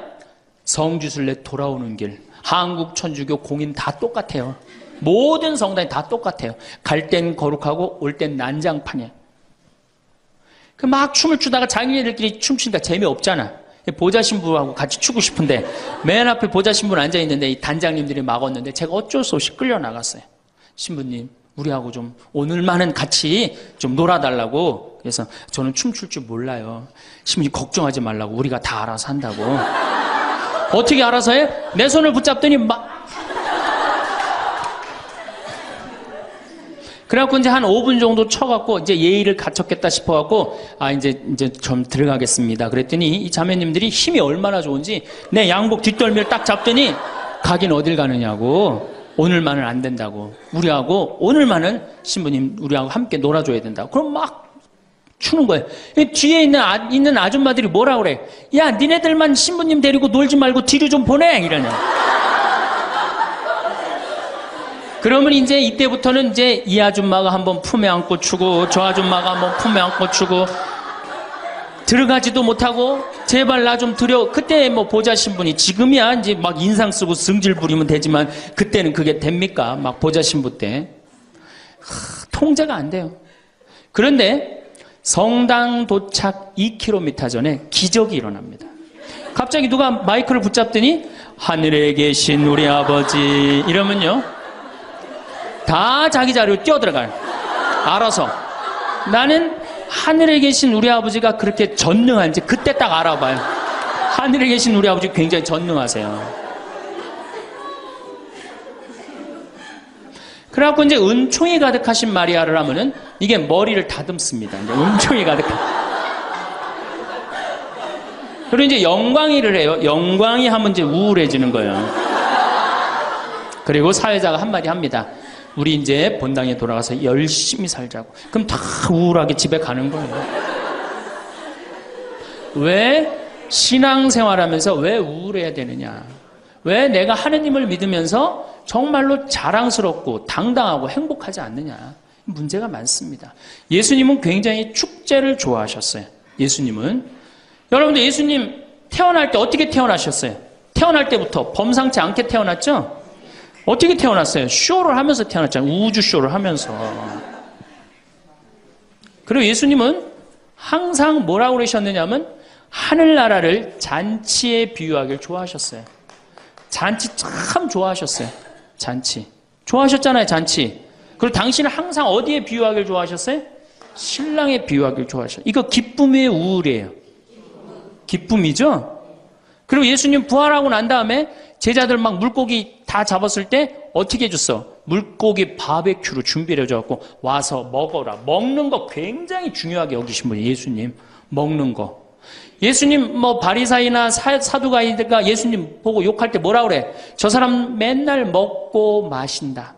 성주순례 돌아오는 길. 한국 천주교 공인 다 똑같아요. 모든 성당이 다 똑같아요. 갈 땐 거룩하고 올 땐 난장판이에요. 막 춤을 추다가 자기네들끼리 춤추니까 재미없잖아. 보좌 신부하고 같이 추고 싶은데 맨 앞에 보좌 신부는 앉아있는데 이 단장님들이 막았는데 제가 어쩔 수 없이 끌려나갔어요. 신부님 우리하고 좀 오늘만은 같이 좀 놀아달라고. 그래서 저는 춤출 줄 몰라요. 신부님 걱정하지 말라고. 우리가 다 알아서 한다고. 어떻게 알아서 해? 내 손을 붙잡더니 그래갖고 이제 한 5분 정도 쳐갖고 이제 예의를 갖췄겠다 싶어갖고 이제 좀 들어가겠습니다. 그랬더니 이 자매님들이 힘이 얼마나 좋은지 내 양복 뒷덜미를 딱 잡더니 가긴 어딜 가느냐고. 오늘만은 안 된다고. 우리하고 오늘만은 신부님 우리하고 함께 놀아줘야 된다고. 그럼 막 추는 거예요. 뒤에 있는 아줌마들이 뭐라 그래? 야 니네들만 신부님 데리고 놀지 말고 뒤로 좀 보내 이러냐. 그러면 이제 이때부터는 이제 이 아줌마가 한번 품에 안고 추고 저 아줌마가 한번 품에 안고 추고 들어가지도 못하고 제발 나 좀 드려. 그때 뭐 보좌 신분이 지금이야 이제 막 인상 쓰고 승질 부리면 되지만 그때는 그게 됩니까? 막 보좌 신분 때 통제가 안 돼요. 그런데 성당 도착 2km 전에 기적이 일어납니다. 갑자기 누가 마이크를 붙잡더니 하늘에 계신 우리 아버지 이러면요 다 자기 자리로 뛰어들어가요. 알아서. 나는 하늘에 계신 우리 아버지가 그렇게 전능한지 그때 딱 알아봐요. 하늘에 계신 우리 아버지 굉장히 전능하세요. 그래갖고 이제 은총이 가득하신 마리아를 하면은 이게 머리를 다듬습니다. 이제 은총이 가득한. 그리고 이제 영광이를 해요. 영광이 하면 이제 우울해지는 거예요. 그리고 사회자가 한마디 합니다. 우리 이제 본당에 돌아가서 열심히 살자고. 그럼 다 우울하게 집에 가는 거예요. 왜 신앙생활하면서 왜 우울해야 되느냐? 왜 내가 하느님을 믿으면서 정말로 자랑스럽고 당당하고 행복하지 않느냐? 문제가 많습니다. 예수님은 굉장히 축제를 좋아하셨어요. 예수님은. 여러분들 예수님 태어날 때 어떻게 태어나셨어요? 태어날 때부터 범상치 않게 태어났죠? 어떻게 태어났어요? 쇼를 하면서 태어났잖아요. 우주 쇼를 하면서. 그리고 예수님은 항상 뭐라고 그러셨느냐면 하늘나라를 잔치에 비유하길 좋아하셨어요. 잔치 참 좋아하셨어요. 잔치. 좋아하셨잖아요, 잔치. 그리고 당신은 항상 어디에 비유하길 좋아하셨어요? 신랑에 비유하길 좋아하셨어요. 이거 기쁨이에요, 우울이에요? 기쁨이죠? 그리고 예수님 부활하고 난 다음에 제자들 막 물고기 다 잡았을 때 어떻게 해줬어? 물고기 바베큐로 준비를 해줘갖고 와서 먹어라. 먹는 거 굉장히 중요하게 여기신 분이에요. 예수님. 먹는 거. 예수님 뭐 바리사이나 사두가이가 예수님 보고 욕할 때 뭐라 그래? 저 사람 맨날 먹고 마신다.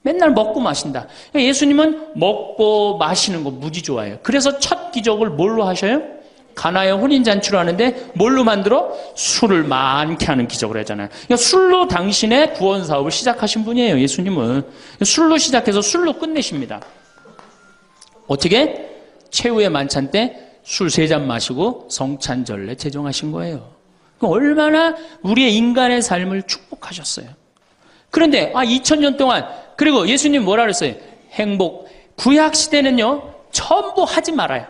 맨날 먹고 마신다. 예수님은 먹고 마시는 거 무지 좋아해요. 그래서 첫 기적을 뭘로 하셔요? 가나의 혼인잔치로 하는데 뭘로 만들어? 술을 많게 하는 기적을 하잖아요. 그러니까 술로 당신의 구원 사업을 시작하신 분이에요. 예수님은. 술로 시작해서 술로 끝내십니다. 어떻게? 최후의 만찬 때 술 3잔 마시고 성찬전례 제정하신 거예요. 얼마나 우리의 인간의 삶을 축복하셨어요. 그런데 2000년 동안 그리고 예수님 뭐라 그랬어요? 행복. 구약 시대는요 전부 하지 말아요.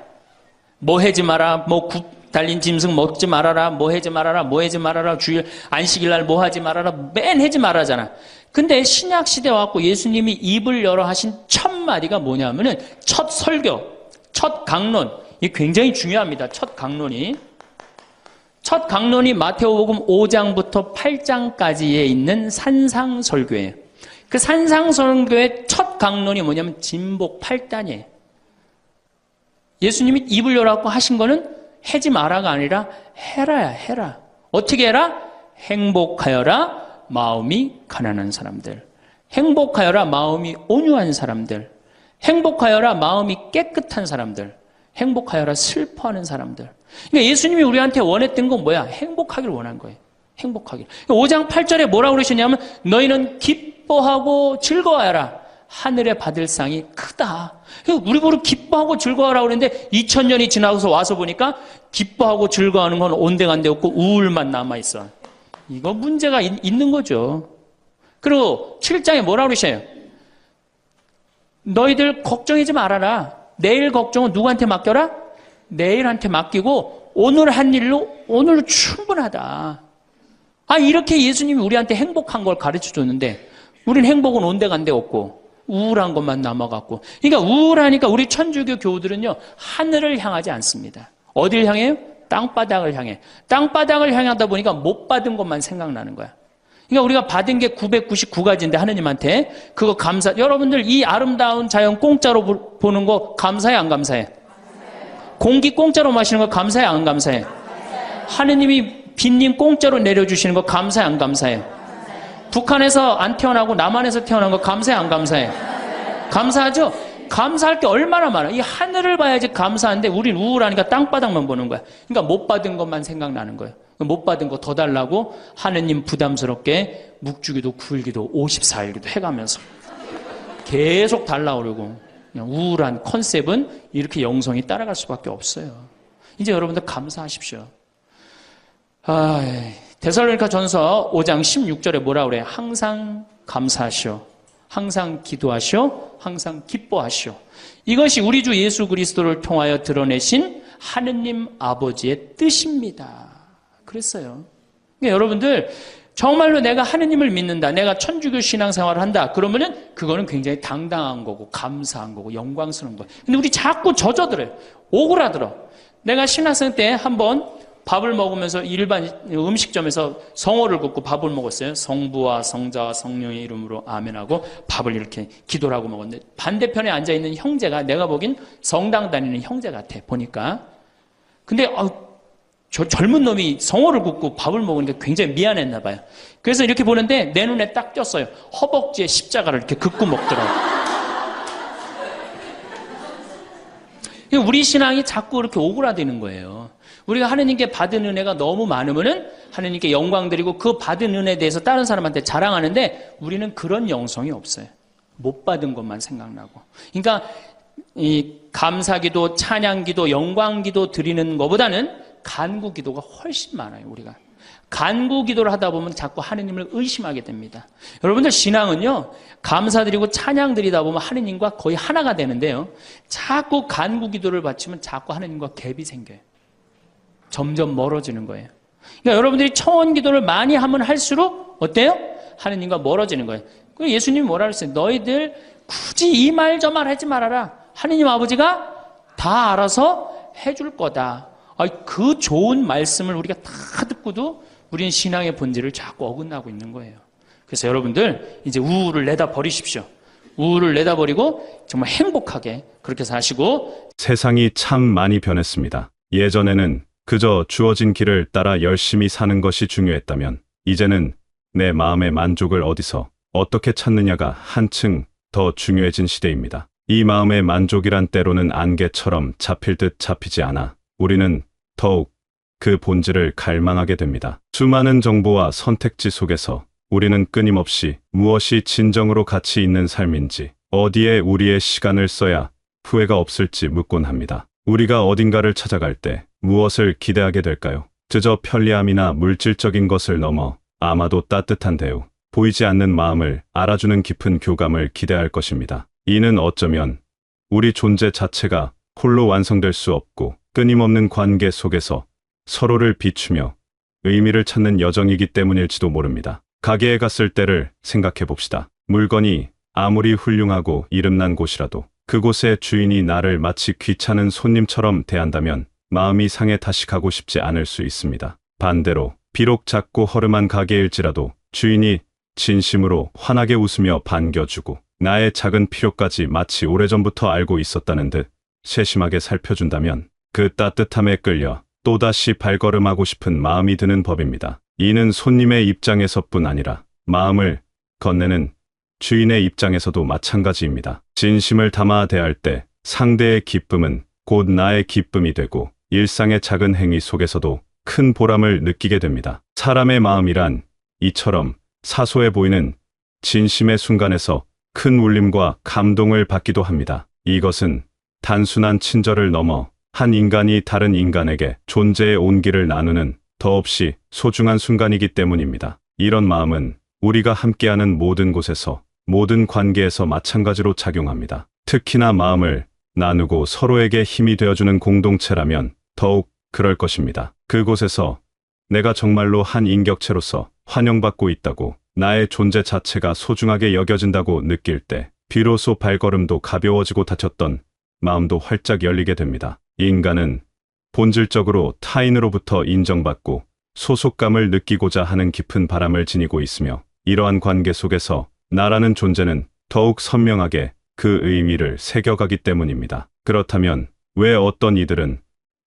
뭐 하지 마라, 뭐 달린 짐승 먹지 말아라, 뭐 하지 말아라, 뭐 하지 말아라, 주일 안식일 날 뭐 하지 말아라, 맨 하지 말아잖아. 근데 신약 시대 와갖고 예수님이 입을 열어 하신 첫 마디가 뭐냐면은 첫 설교, 첫 강론. 이게 굉장히 중요합니다. 첫 강론이. 첫 강론이 마태복음 5장부터 8장까지에 있는 산상설교예요. 그 산상설교의 첫 강론이 뭐냐면 진복 8단이에요. 예수님이 입을 열어갖고 하신 거는 하지 마라가 아니라 해라야, 해라. 어떻게 해라? 행복하여라, 마음이 가난한 사람들. 행복하여라, 마음이 온유한 사람들. 행복하여라, 마음이 깨끗한 사람들. 행복하여라, 슬퍼하는 사람들. 그러니까 예수님이 우리한테 원했던 건 뭐야? 행복하기를 원한 거예요. 행복하기를. 5장 8절에 뭐라고 그러셨냐면 너희는 기뻐하고 즐거워하라. 하늘에 받을 상이 크다. 우리 보러 기뻐하고 즐거워하라고 그랬는데 2000년이 지나서 와서 보니까 기뻐하고 즐거워하는 건 온데간데 없고 우울만 남아있어. 이거 문제가 있는 거죠. 그리고 7장에 뭐라고 그러셔요? 너희들 걱정하지 말아라. 내일 걱정은 누구한테 맡겨라? 내일한테 맡기고 오늘 한 일로 오늘 충분하다. 이렇게 예수님이 우리한테 행복한 걸 가르쳐 줬는데 우린 행복은 온데간데 없고 우울한 것만 남아갖고. 그러니까 우울하니까 우리 천주교 교우들은요 하늘을 향하지 않습니다. 어딜 향해요? 땅바닥을 향해. 땅바닥을 향하다 보니까 못 받은 것만 생각나는 거야. 그러니까 우리가 받은 게 999가지인데 하느님한테 그거 감사. 여러분들 이 아름다운 자연 공짜로 보는 거 감사해 안 감사해? 공기 공짜로 마시는 거 감사해 안 감사해? 하느님이 빈님 공짜로 내려주시는 거 감사해 안 감사해? 북한에서 안 태어나고 남한에서 태어난 거 감사해 안 감사해? 감사하죠? 감사할 게 얼마나 많아. 이 하늘을 봐야지 감사한데 우린 우울하니까 땅바닥만 보는 거야. 그러니까 못 받은 것만 생각나는 거예요. 못 받은 거 더 달라고 하느님 부담스럽게 묵주기도 9일기도 54일기도 해가면서 계속 달라고 그러고. 그냥 우울한 컨셉은 이렇게 영성이 따라갈 수밖에 없어요. 이제 여러분들 감사하십시오. 데살로니가 전서 5장 16절에 뭐라 그래요? 항상 감사하시오. 항상 기도하시오. 항상 기뻐하시오. 이것이 우리 주 예수 그리스도를 통하여 드러내신 하느님 아버지의 뜻입니다. 그랬어요. 그러니까 여러분들 정말로 내가 하느님을 믿는다. 내가 천주교 신앙생활을 한다. 그러면은 그거는 굉장히 당당한 거고 감사한 거고 영광스러운 거예요. 근데 우리 자꾸 젖어들어요. 오그라들어. 내가 신학생 때 한번 밥을 먹으면서 일반 음식점에서 성호를 긋고 밥을 먹었어요. 성부와 성자와 성령의 이름으로 아멘하고 밥을 이렇게 기도를 하고 먹었는데 반대편에 앉아있는 형제가 내가 보긴 성당 다니는 형제 같아 보니까. 근데 저 젊은 놈이 성호를 긋고 밥을 먹으니까 굉장히 미안했나 봐요. 그래서 이렇게 보는데 내 눈에 딱 띄었어요. 허벅지에 십자가를 이렇게 긋고 먹더라고요. 우리 신앙이 자꾸 이렇게 오그라드는 거예요. 우리가 하느님께 받은 은혜가 너무 많으면은 하느님께 영광 드리고 그 받은 은혜에 대해서 다른 사람한테 자랑하는데 우리는 그런 영성이 없어요. 못 받은 것만 생각나고. 그러니까 이 감사기도, 찬양기도, 영광기도 드리는 것보다는 간구기도가 훨씬 많아요. 우리가 간구기도를 하다 보면 자꾸 하느님을 의심하게 됩니다. 여러분들 신앙은요, 감사드리고 찬양드리다 보면 하느님과 거의 하나가 되는데요, 자꾸 간구기도를 바치면 자꾸 하느님과 갭이 생겨요. 점점 멀어지는 거예요. 그러니까 여러분들이 청원기도를 많이 하면 할수록 어때요? 하느님과 멀어지는 거예요. 예수님이 뭐라 그랬어요? 너희들 굳이 이 말 저 말 하지 말아라. 하느님 아버지가 다 알아서 해줄 거다. 그 좋은 말씀을 우리가 다 듣고도 우리는 신앙의 본질을 자꾸 어긋나고 있는 거예요. 그래서 여러분들 이제 우울을 내다 버리십시오. 우울을 내다 버리고 정말 행복하게 그렇게 사시고. 세상이 참 많이 변했습니다. 예전에는 그저 주어진 길을 따라 열심히 사는 것이 중요했다면 이제는 내 마음의 만족을 어디서 어떻게 찾느냐가 한층 더 중요해진 시대입니다. 이 마음의 만족이란 때로는 안개처럼 잡힐 듯 잡히지 않아 우리는 더욱 그 본질을 갈망하게 됩니다. 수많은 정보와 선택지 속에서 우리는 끊임없이 무엇이 진정으로 가치 있는 삶인지, 어디에 우리의 시간을 써야 후회가 없을지 묻곤 합니다. 우리가 어딘가를 찾아갈 때 무엇을 기대하게 될까요? 그저 편리함이나 물질적인 것을 넘어 아마도 따뜻한 대우, 보이지 않는 마음을 알아주는 깊은 교감을 기대할 것입니다. 이는 어쩌면 우리 존재 자체가 홀로 완성될 수 없고 끊임없는 관계 속에서 서로를 비추며 의미를 찾는 여정이기 때문일지도 모릅니다. 가게에 갔을 때를 생각해 봅시다. 물건이 아무리 훌륭하고 이름난 곳이라도 그곳의 주인이 나를 마치 귀찮은 손님처럼 대한다면 마음이 상해 다시 가고 싶지 않을 수 있습니다. 반대로 비록 작고 허름한 가게일지라도 주인이 진심으로 환하게 웃으며 반겨주고 나의 작은 필요까지 마치 오래전부터 알고 있었다는 듯 세심하게 살펴준다면 그 따뜻함에 끌려 또다시 발걸음하고 싶은 마음이 드는 법입니다. 이는 손님의 입장에서뿐 아니라 마음을 건네는 주인의 입장에서도 마찬가지입니다. 진심을 담아 대할 때 상대의 기쁨은 곧 나의 기쁨이 되고 일상의 작은 행위 속에서도 큰 보람을 느끼게 됩니다. 사람의 마음이란 이처럼 사소해 보이는 진심의 순간에서 큰 울림과 감동을 받기도 합니다. 이것은 단순한 친절을 넘어 한 인간이 다른 인간에게 존재의 온기를 나누는 더없이 소중한 순간이기 때문입니다. 이런 마음은 우리가 함께하는 모든 곳에서, 모든 관계에서 마찬가지로 작용합니다. 특히나 마음을 나누고 서로에게 힘이 되어주는 공동체라면 더욱 그럴 것입니다. 그곳에서 내가 정말로 한 인격체로서 환영받고 있다고, 나의 존재 자체가 소중하게 여겨진다고 느낄 때 비로소 발걸음도 가벼워지고 다쳤던 마음도 활짝 열리게 됩니다. 인간은 본질적으로 타인으로부터 인정받고 소속감을 느끼고자 하는 깊은 바람을 지니고 있으며, 이러한 관계 속에서 나라는 존재는 더욱 선명하게 그 의미를 새겨가기 때문입니다. 그렇다면 왜 어떤 이들은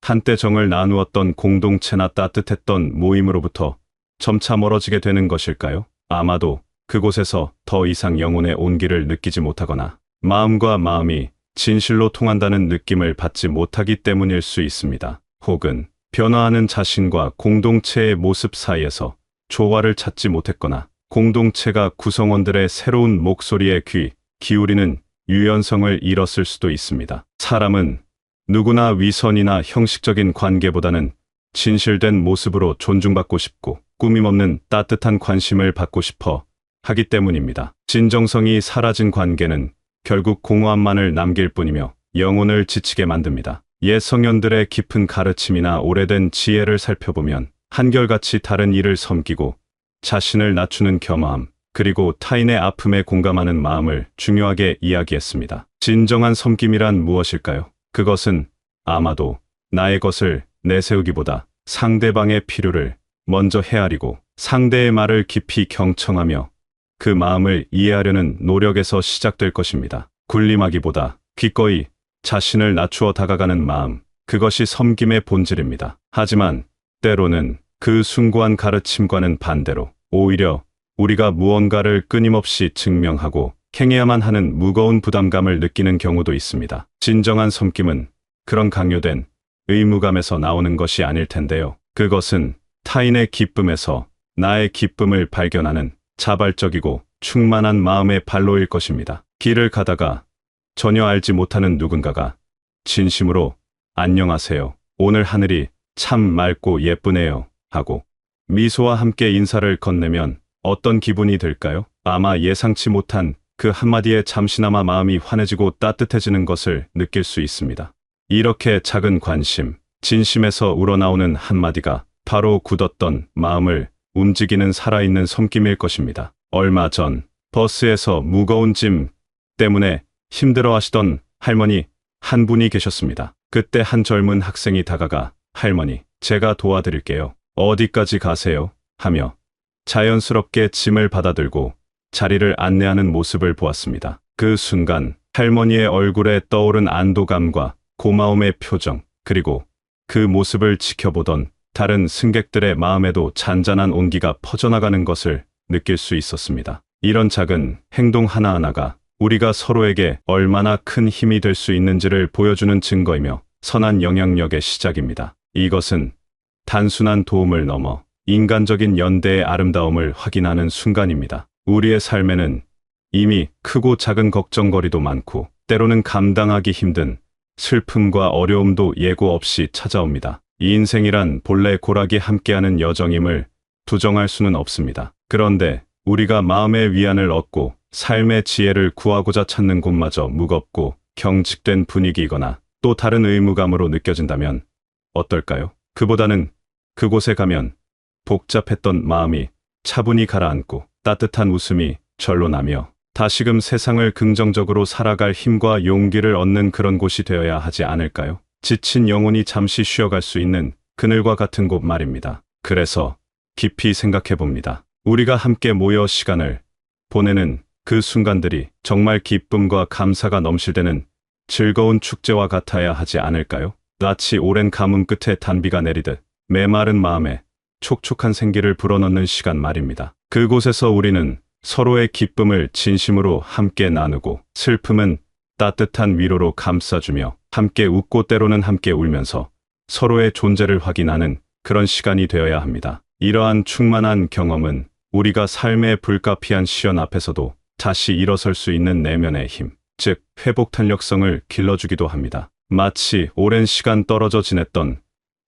한때 정을 나누었던 공동체나 따뜻했던 모임으로부터 점차 멀어지게 되는 것일까요? 아마도 그곳에서 더 이상 영혼의 온기를 느끼지 못하거나 마음과 마음이 진실로 통한다는 느낌을 받지 못하기 때문일 수 있습니다. 혹은 변화하는 자신과 공동체의 모습 사이에서 조화를 찾지 못했거나 공동체가 구성원들의 새로운 목소리에 귀 기울이는 유연성을 잃었을 수도 있습니다. 사람은 누구나 위선이나 형식적인 관계보다는 진실된 모습으로 존중받고 싶고 꾸밈없는 따뜻한 관심을 받고 싶어 하기 때문입니다. 진정성이 사라진 관계는 결국 공허함만을 남길 뿐이며 영혼을 지치게 만듭니다. 옛 성현들의 깊은 가르침이나 오래된 지혜를 살펴보면 한결같이 다른 이를 섬기고 자신을 낮추는 겸허함, 그리고 타인의 아픔에 공감하는 마음을 중요하게 이야기했습니다. 진정한 섬김이란 무엇일까요? 그것은 아마도 나의 것을 내세우기보다 상대방의 필요를 먼저 헤아리고 상대의 말을 깊이 경청하며 그 마음을 이해하려는 노력에서 시작될 것입니다. 군림하기보다 기꺼이 자신을 낮추어 다가가는 마음, 그것이 섬김의 본질입니다. 하지만 때로는 그 숭고한 가르침과는 반대로 오히려 우리가 무언가를 끊임없이 증명하고 행해야만 하는 무거운 부담감을 느끼는 경우도 있습니다. 진정한 섬김은 그런 강요된 의무감에서 나오는 것이 아닐 텐데요. 그것은 타인의 기쁨에서 나의 기쁨을 발견하는 자발적이고 충만한 마음의 발로일 것입니다. 길을 가다가 전혀 알지 못하는 누군가가 진심으로 안녕하세요. 오늘 하늘이 참 맑고 예쁘네요. 하고 미소와 함께 인사를 건네면 어떤 기분이 들까요? 아마 예상치 못한 그 한마디에 잠시나마 마음이 환해지고 따뜻해지는 것을 느낄 수 있습니다. 이렇게 작은 관심, 진심에서 우러나오는 한마디가 바로 굳었던 마음을 움직이는 살아있는 섬김일 것입니다. 얼마 전 버스에서 무거운 짐 때문에 힘들어하시던 할머니 한 분이 계셨습니다. 그때 한 젊은 학생이 다가가 할머니, 제가 도와드릴게요. 어디까지 가세요? 하며 자연스럽게 짐을 받아들고 자리를 안내하는 모습을 보았습니다. 그 순간 할머니의 얼굴에 떠오른 안도감과 고마움의 표정, 그리고 그 모습을 지켜보던 다른 승객들의 마음에도 잔잔한 온기가 퍼져나가는 것을 느낄 수 있었습니다. 이런 작은 행동 하나하나가 우리가 서로에게 얼마나 큰 힘이 될 수 있는지를 보여주는 증거이며 선한 영향력의 시작입니다. 이것은 단순한 도움을 넘어 인간적인 연대의 아름다움을 확인하는 순간입니다. 우리의 삶에는 이미 크고 작은 걱정거리도 많고 때로는 감당하기 힘든 슬픔과 어려움도 예고 없이 찾아옵니다. 이 인생이란 본래 고락이 함께하는 여정임을 부정할 수는 없습니다. 그런데 우리가 마음의 위안을 얻고 삶의 지혜를 구하고자 찾는 곳마저 무겁고 경직된 분위기이거나 또 다른 의무감으로 느껴진다면 어떨까요? 그보다는 그곳에 가면 복잡했던 마음이 차분히 가라앉고 따뜻한 웃음이 절로 나며 다시금 세상을 긍정적으로 살아갈 힘과 용기를 얻는 그런 곳이 되어야 하지 않을까요? 지친 영혼이 잠시 쉬어갈 수 있는 그늘과 같은 곳 말입니다. 그래서 깊이 생각해 봅니다. 우리가 함께 모여 시간을 보내는 그 순간들이 정말 기쁨과 감사가 넘실대는 즐거운 축제와 같아야 하지 않을까요? 마치 오랜 가뭄 끝에 단비가 내리듯 메마른 마음에 촉촉한 생기를 불어넣는 시간 말입니다. 그곳에서 우리는 서로의 기쁨을 진심으로 함께 나누고 슬픔은 따뜻한 위로로 감싸주며 함께 웃고 때로는 함께 울면서 서로의 존재를 확인하는 그런 시간이 되어야 합니다. 이러한 충만한 경험은 우리가 삶의 불가피한 시련 앞에서도 다시 일어설 수 있는 내면의 힘, 즉 회복 탄력성을 길러주기도 합니다. 마치 오랜 시간 떨어져 지냈던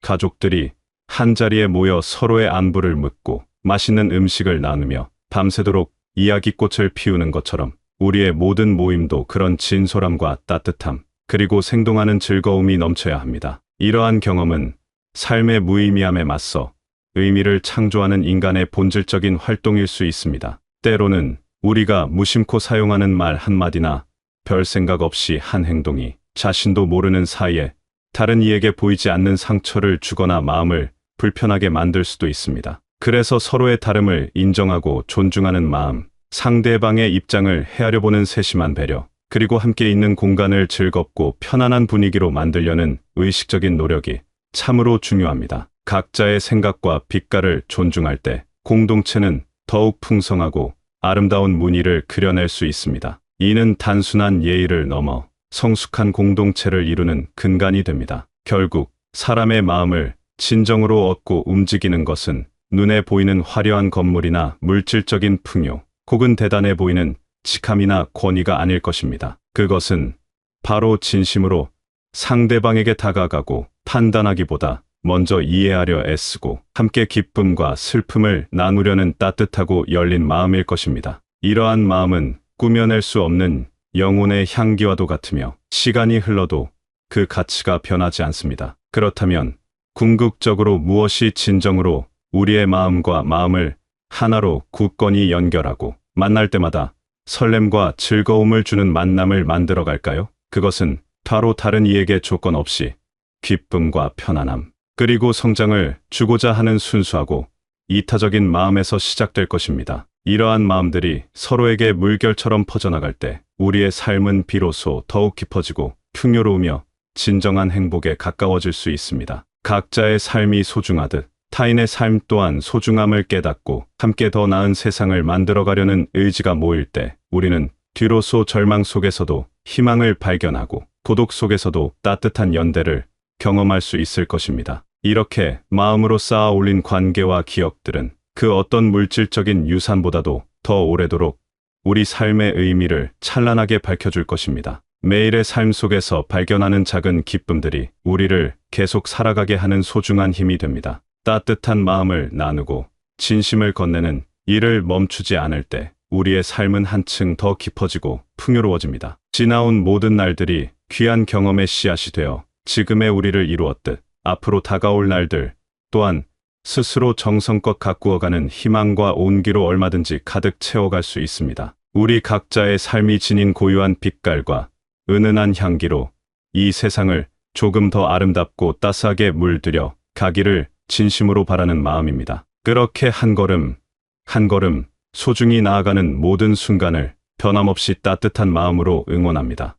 가족들이 한자리에 모여 서로의 안부를 묻고 맛있는 음식을 나누며 밤새도록 이야기꽃을 피우는 것처럼 우리의 모든 모임도 그런 진솔함과 따뜻함, 그리고 생동하는 즐거움이 넘쳐야 합니다. 이러한 경험은 삶의 무의미함에 맞서 의미를 창조하는 인간의 본질적인 활동일 수 있습니다. 때로는 우리가 무심코 사용하는 말 한마디나 별 생각 없이 한 행동이 자신도 모르는 사이에 다른 이에게 보이지 않는 상처를 주거나 마음을 불편하게 만들 수도 있습니다. 그래서 서로의 다름을 인정하고 존중하는 마음, 상대방의 입장을 헤아려보는 세심한 배려, 그리고 함께 있는 공간을 즐겁고 편안한 분위기로 만들려는 의식적인 노력이 참으로 중요합니다. 각자의 생각과 빛깔을 존중할 때 공동체는 더욱 풍성하고 아름다운 무늬를 그려낼 수 있습니다. 이는 단순한 예의를 넘어 성숙한 공동체를 이루는 근간이 됩니다. 결국 사람의 마음을 진정으로 얻고 움직이는 것은 눈에 보이는 화려한 건물이나 물질적인 풍요, 혹은 대단해 보이는 직함이나 권위가 아닐 것입니다. 그것은 바로 진심으로 상대방에게 다가가고 판단하기보다 먼저 이해하려 애쓰고 함께 기쁨과 슬픔을 나누려는 따뜻하고 열린 마음일 것입니다. 이러한 마음은 꾸며낼 수 없는 영혼의 향기와도 같으며 시간이 흘러도 그 가치가 변하지 않습니다. 그렇다면 궁극적으로 무엇이 진정으로 우리의 마음과 마음을 하나로 굳건히 연결하고 만날 때마다 설렘과 즐거움을 주는 만남을 만들어 갈까요? 그것은 바로 다른 이에게 조건 없이 기쁨과 편안함, 그리고 성장을 주고자 하는 순수하고 이타적인 마음에서 시작될 것입니다. 이러한 마음들이 서로에게 물결처럼 퍼져나갈 때 우리의 삶은 비로소 더욱 깊어지고 풍요로우며 진정한 행복에 가까워질 수 있습니다. 각자의 삶이 소중하듯 타인의 삶 또한 소중함을 깨닫고 함께 더 나은 세상을 만들어가려는 의지가 모일 때 우리는 비로소 절망 속에서도 희망을 발견하고 고독 속에서도 따뜻한 연대를 경험할 수 있을 것입니다. 이렇게 마음으로 쌓아 올린 관계와 기억들은 그 어떤 물질적인 유산보다도 더 오래도록 우리 삶의 의미를 찬란하게 밝혀줄 것입니다. 매일의 삶 속에서 발견하는 작은 기쁨들이 우리를 계속 살아가게 하는 소중한 힘이 됩니다. 따뜻한 마음을 나누고 진심을 건네는 일을 멈추지 않을 때 우리의 삶은 한층 더 깊어지고 풍요로워집니다. 지나온 모든 날들이 귀한 경험의 씨앗이 되어 지금의 우리를 이루었듯 앞으로 다가올 날들 또한 스스로 정성껏 가꾸어가는 희망과 온기로 얼마든지 가득 채워갈 수 있습니다. 우리 각자의 삶이 지닌 고유한 빛깔과 은은한 향기로 이 세상을 조금 더 아름답고 따스하게 물들여 가기를 진심으로 바라는 마음입니다. 그렇게 한 걸음 한 걸음 소중히 나아가는 모든 순간을 변함없이 따뜻한 마음으로 응원합니다.